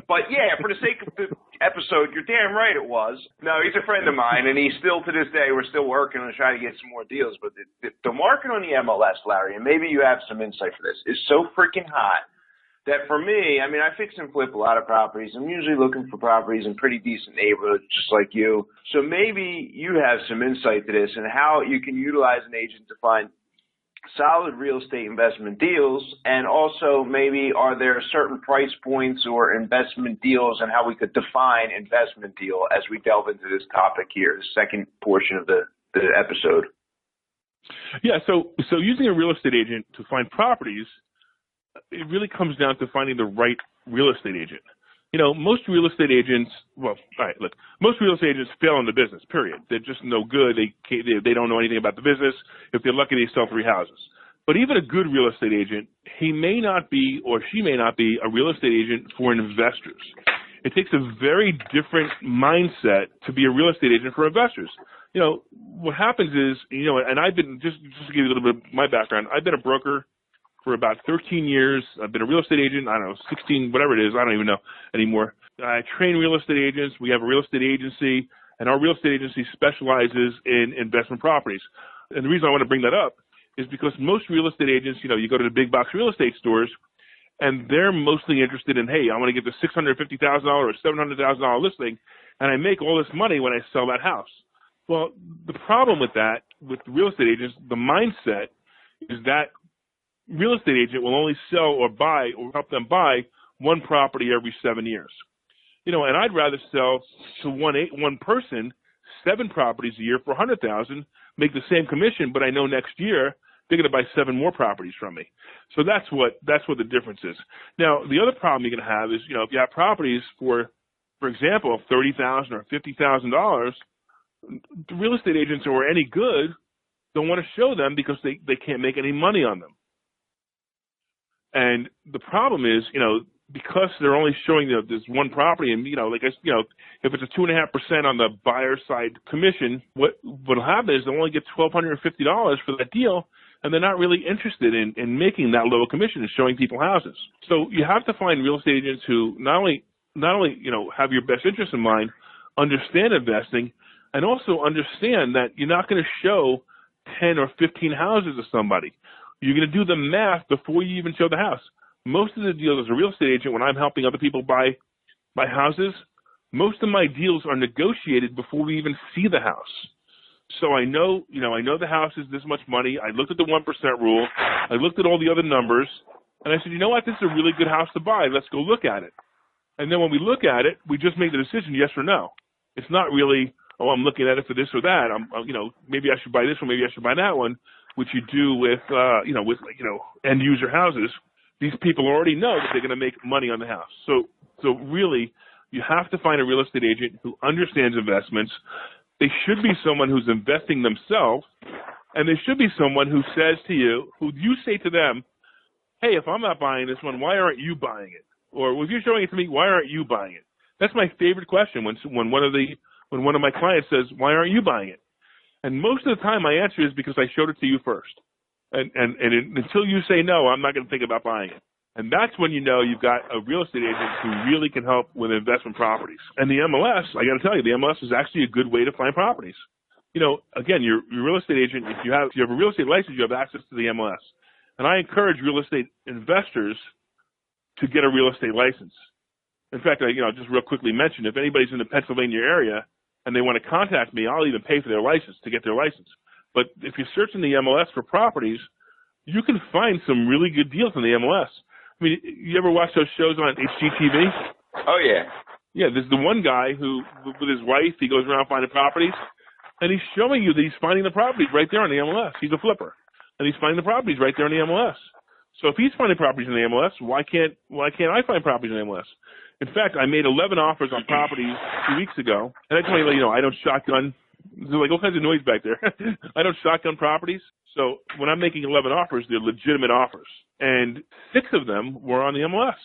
But yeah, for the sake of the episode, you're damn right it was. No, he's a friend of mine, and he's still, to this day, we're still working on trying to get some more deals. But the market on the MLS, Larry, and maybe you have some insight for this, is so freaking hot that for me, I fix and flip a lot of properties. I'm usually looking for properties in pretty decent neighborhoods, just like you. So maybe you have some insight to this and how you can utilize an agent to find solid real estate investment deals, and also maybe are there certain price points or investment deals and how we could define investment deal as we delve into this topic here, the second portion of the episode. Yeah, so using a real estate agent to find properties, it really comes down to finding the right real estate agent. Most real estate agents, most real estate agents fail in the business, period. They're just no good. They don't know anything about the business. If they're lucky, they sell 3 houses. But even a good real estate agent, he may not be, or she may not be, a real estate agent for investors. It takes a very different mindset to be a real estate agent for investors. What happens is, and I've been, just to give you a little bit of my background, I've been a broker for about 13 years. I've been a real estate agent, 16, whatever it is, I don't even know anymore. I train real estate agents. We have a real estate agency, and our real estate agency specializes in investment properties. And the reason I want to bring that up is because most real estate agents, you go to the big box real estate stores, and they're mostly interested in, hey, I want to get the $650,000 or $700,000 listing, and I make all this money when I sell that house. Well, the problem with that, with real estate agents, the mindset is that real estate agent will only sell or buy or help them buy one property every 7 years. And I'd rather sell to one person 7 properties a year for $100,000, make the same commission, but I know next year they're going to buy 7 more properties from me. So that's what the difference is. Now, the other problem you're going to have is, if you have properties for example, $30,000 or $50,000, the real estate agents who are any good don't want to show them because they can't make any money on them. And the problem is, because they're only showing this one property, and if it's a 2.5% on the buyer side commission, what'll happen is they'll only get $1,250 for that deal, and they're not really interested in making that low commission and showing people houses. So you have to find real estate agents who not only have your best interest in mind, understand investing, and also understand that you're not going to show 10 or 15 houses to somebody. You're going to do the math before you even show the house. Most of the deals as a real estate agent, when I'm helping other people buy houses, most of my deals are negotiated before we even see the house. So I know the house is this much money. I looked at the 1% rule. I looked at all the other numbers, and I said, you know what? This is a really good house to buy. Let's go look at it. And then when we look at it, we just make the decision, yes or no. It's not really, I'm looking at it for this or that. Maybe I should buy this one, maybe I should buy that one, which you do with end user houses. These people already know that they're going to make money on the house. So really, you have to find a real estate agent who understands investments. They should be someone who's investing themselves, and they should be someone who says to you, who you say to them, hey, if I'm not buying this one, why aren't you buying it? Or if you're showing it to me, why aren't you buying it? That's my favorite question when one of my clients says, why aren't you buying it? And most of the time my answer is because I showed it to you first. And until you say no, I'm not going to think about buying it. And that's when you know you've got a real estate agent who really can help with investment properties. And the MLS, I got to tell you, the MLS is actually a good way to find properties. Again, your real estate agent, if you have a real estate license, you have access to the MLS. And I encourage real estate investors to get a real estate license. In fact, I'll just real quickly mention, if anybody's in the Pennsylvania area and they want to contact me, I'll even pay for their license to get their license. But if you search in the MLS for properties, you can find some really good deals in the MLS. I mean, you ever watch those shows on HGTV? Oh, yeah. Yeah, there's the one guy who, with his wife, he goes around finding properties, and he's showing you that he's finding the properties right there on the MLS. He's a flipper, and he's finding the properties right there on the MLS. So if he's finding properties in the MLS, why can't I find properties in the MLS? In fact, I made 11 offers on properties 2 weeks ago, and I tell you, I don't shotgun. There's like all kinds of noise back there. I don't shotgun properties. So when I'm making 11 offers, they're legitimate offers. And 6 of them were on the MLS.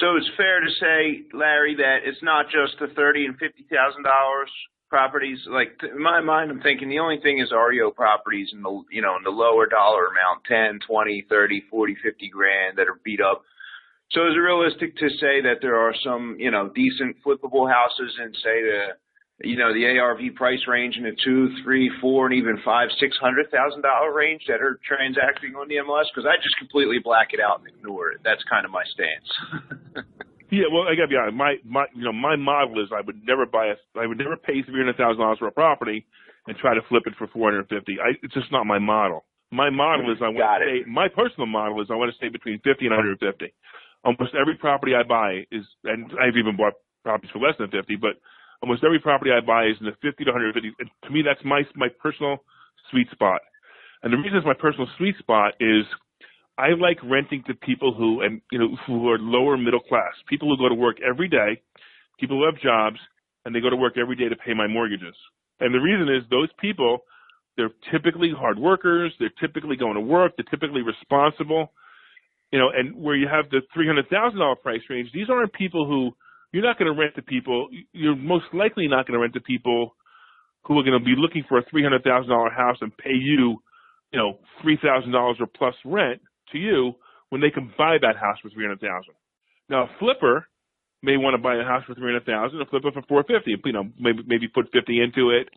So it's fair to say, Larry, that it's not just the $30,000 and $50,000 properties. Like in my mind, I'm thinking the only thing is REO properties in the in the lower dollar amount, 10, 20, 30, 40, 50 grand that are beat up. So is it realistic to say that there are some, decent flippable houses in, say, the ARV price range in the $200,000, $300,000, $400,000, and even $500,000, $600,000 range that are transacting on the MLS? Because I just completely black it out and ignore it. That's kind of my stance. Yeah, well, I got to be honest. My model is I would never pay $300,000 for a property and try to flip it for $450,000. It's just not my model. My model is my personal model is I want to stay between $50,000 and $150,000. Almost every property I buy is, and I've even bought properties for less than $50,000, but almost every property I buy is in the $50,000 to $150,000. And to me, that's my personal sweet spot. And the reason it's my personal sweet spot is I like renting to people who are lower middle class, people who go to work every day, people who have jobs, and they go to work every day to pay my mortgages. And the reason is those people, they're typically hard workers, they're typically going to work, they're typically responsible. And where you have the $300,000 price range, these aren't people who you're not going to rent to people. You're most likely not going to rent to people who are going to be looking for a $300,000 house and pay you, $3,000 or plus rent to you when they can buy that house for $300,000. Now, a flipper may want to buy a house for $300,000 and flip it for $450,000. Maybe put $50,000 into it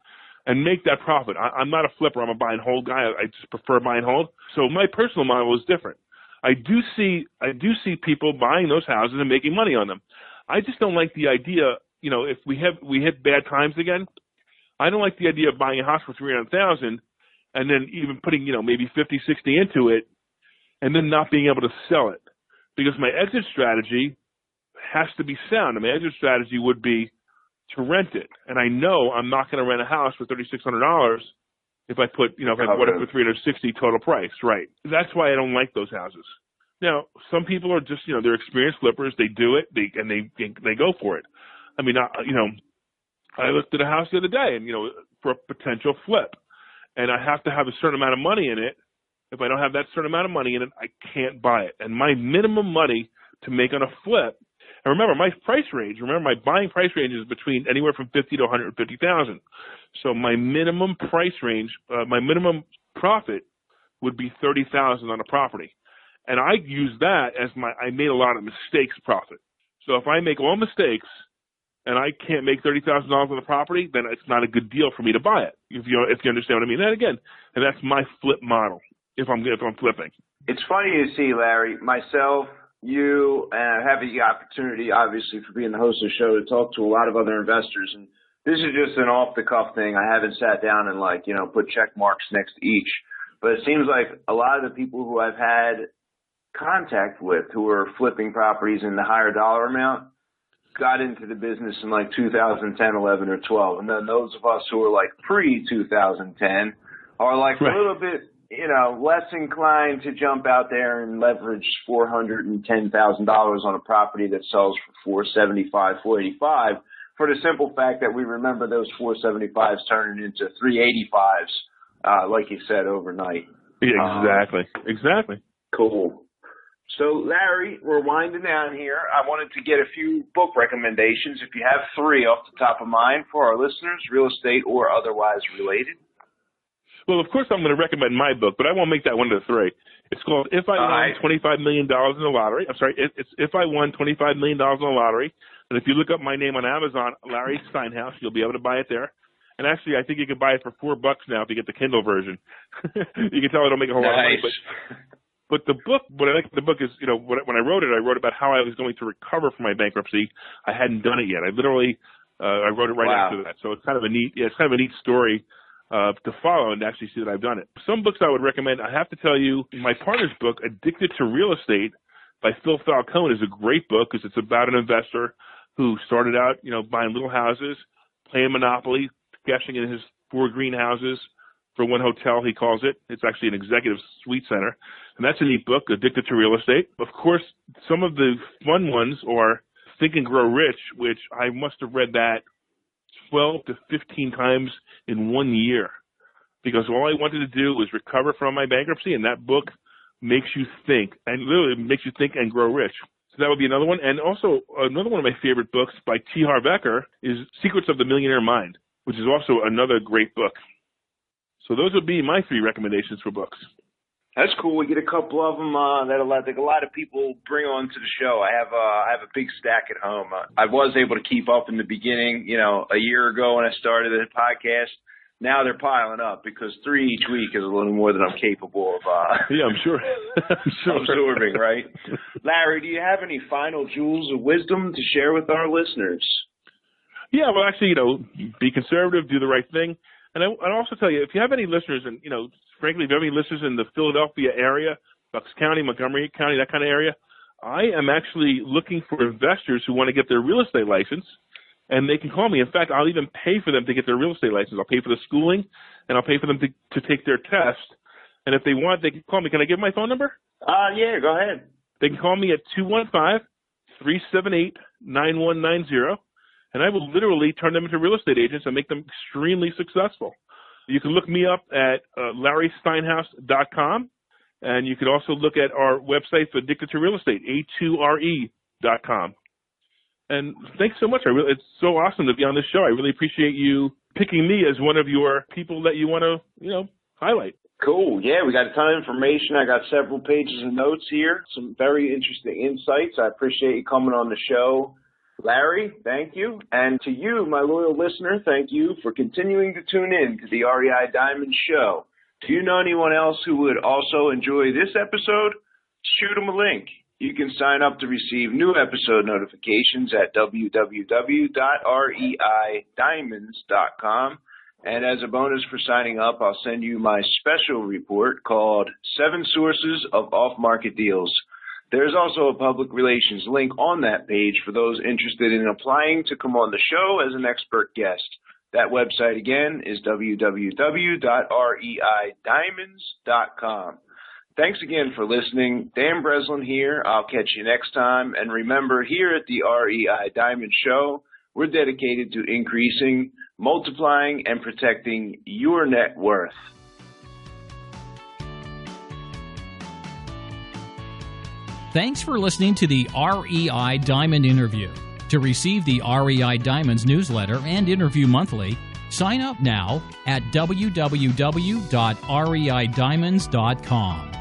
and make that profit. I'm not a flipper. I'm a buy and hold guy. I just prefer buy and hold. So my personal model is different. I do see people buying those houses and making money on them. I just don't like the idea, if we hit bad times again, I don't like the idea of buying a house for $300,000 and then even putting, maybe 50, 60 into it and then not being able to sell it. Because my exit strategy has to be sound. And my exit strategy would be to rent it. And I know I'm not going to rent a house for $3,600 if I put, if I bought it for $360 total price, right? That's why I don't like those houses. Now, some people are just, they're experienced flippers. They do it, they go for it. I mean, I looked at a house the other day, and for a potential flip, and I have to have a certain amount of money in it. If I don't have that certain amount of money in it, I can't buy it. And my minimum money to make on a flip And remember, my buying price range is between anywhere from 50 to 150,000. So my minimum price range, my minimum profit would be 30,000 on a property. And I use that as I made a lot of mistakes profit. So if I make all mistakes and I can't make $30,000 on the property, then it's not a good deal for me to buy it. If you understand what I mean. And that's my flip model if I'm flipping. It's funny to see, Larry, myself, you, and I have the opportunity, obviously, for being the host of the show to talk to a lot of other investors. And this is just an off-the-cuff thing. I haven't sat down and, put check marks next to each. But it seems like a lot of the people who I've had contact with who are flipping properties in the higher dollar amount got into the business in 2010, 11, or 12. And then those of us who are pre-2010 are right. A little bit, less inclined to jump out there and leverage $410,000 on a property that sells for $475,000, $485,000 for the simple fact that we remember those $475s turning into $385s, like you said, overnight. Yeah, exactly. Cool. So, Larry, we're winding down here. I wanted to get a few book recommendations, if you have 3 off the top of mind for our listeners, real estate or otherwise related. Well, of course I'm going to recommend my book, but I won't make that one of the 3. It's called If I Won $25 Million in the Lottery. I'm sorry, it's If I Won $25 Million in the Lottery. And if you look up my name on Amazon, Larry Steinhouse, you'll be able to buy it there. And actually, I think you can buy it for $4 now if you get the Kindle version. You can tell I don't make a whole lot of money. But the book, what I like the book is, when I wrote it about how I was going to recover from my bankruptcy. I hadn't done it yet. I literally, I wrote it right after that. So it's kind of a neat story to follow and actually see that I've done it. Some books I would recommend, I have to tell you, my partner's book, Addicted to Real Estate by Phil Falcone, is a great book because it's about an investor who started out, buying little houses, playing Monopoly, cashing in his 4 greenhouses for one hotel, he calls it. It's actually an executive suite center. And that's a neat book, Addicted to Real Estate. Of course, some of the fun ones are Think and Grow Rich, which I must have read that 12 to 15 times in 1 year because all I wanted to do was recover from my bankruptcy, and that book makes you think, and literally makes you think and grow rich. So that would be another one. And also another one of my favorite books by T. Harv Eker is Secrets of the Millionaire Mind, which is also another great book. So those would be my 3 recommendations for books. That's cool. We get a couple of them that I think a lot of people bring on to the show. I have a big stack at home. I was able to keep up in the beginning, a year ago when I started the podcast. Now they're piling up because 3 each week is a little more than I'm capable of. Yeah, I'm sure. Absorbing, right? Larry, do you have any final jewels of wisdom to share with our listeners? Yeah, well, actually, be conservative, do the right thing. And I'll also tell you, if you have any listeners, and, frankly, if you have any listeners in the Philadelphia area, Bucks County, Montgomery County, that kind of area, I am actually looking for investors who want to get their real estate license, and they can call me. In fact, I'll even pay for them to get their real estate license. I'll pay for the schooling, and I'll pay for them to take their test. And if they want, they can call me. Can I give my phone number? Yeah, go ahead. They can call me at 215-378-9190. And I will literally turn them into real estate agents and make them extremely successful. You can look me up at LarrySteinhouse.com, and you can also look at our website for Addicted to Real Estate, A2RE.com. And thanks so much. It's so awesome to be on this show. I really appreciate you picking me as one of your people that you want to, highlight. Cool. Yeah, we got a ton of information. I got several pages of notes here, some very interesting insights. I appreciate you coming on the show. Larry, thank you. And to you, my loyal listener, thank you for continuing to tune in to the REI Diamond Show. Do you know anyone else who would also enjoy this episode? Shoot them a link. You can sign up to receive new episode notifications at www.reidiamonds.com. And as a bonus for signing up, I'll send you my special report called 7 Sources of Off-Market Deals. There's also a public relations link on that page for those interested in applying to come on the show as an expert guest. That website again is www.reidiamonds.com. Thanks again for listening. Dan Breslin here. I'll catch you next time. And remember, here at the REI Diamond Show, we're dedicated to increasing, multiplying, and protecting your net worth. Thanks for listening to the REI Diamond Interview. To receive the REI Diamonds newsletter and interview monthly, sign up now at www.reidiamonds.com.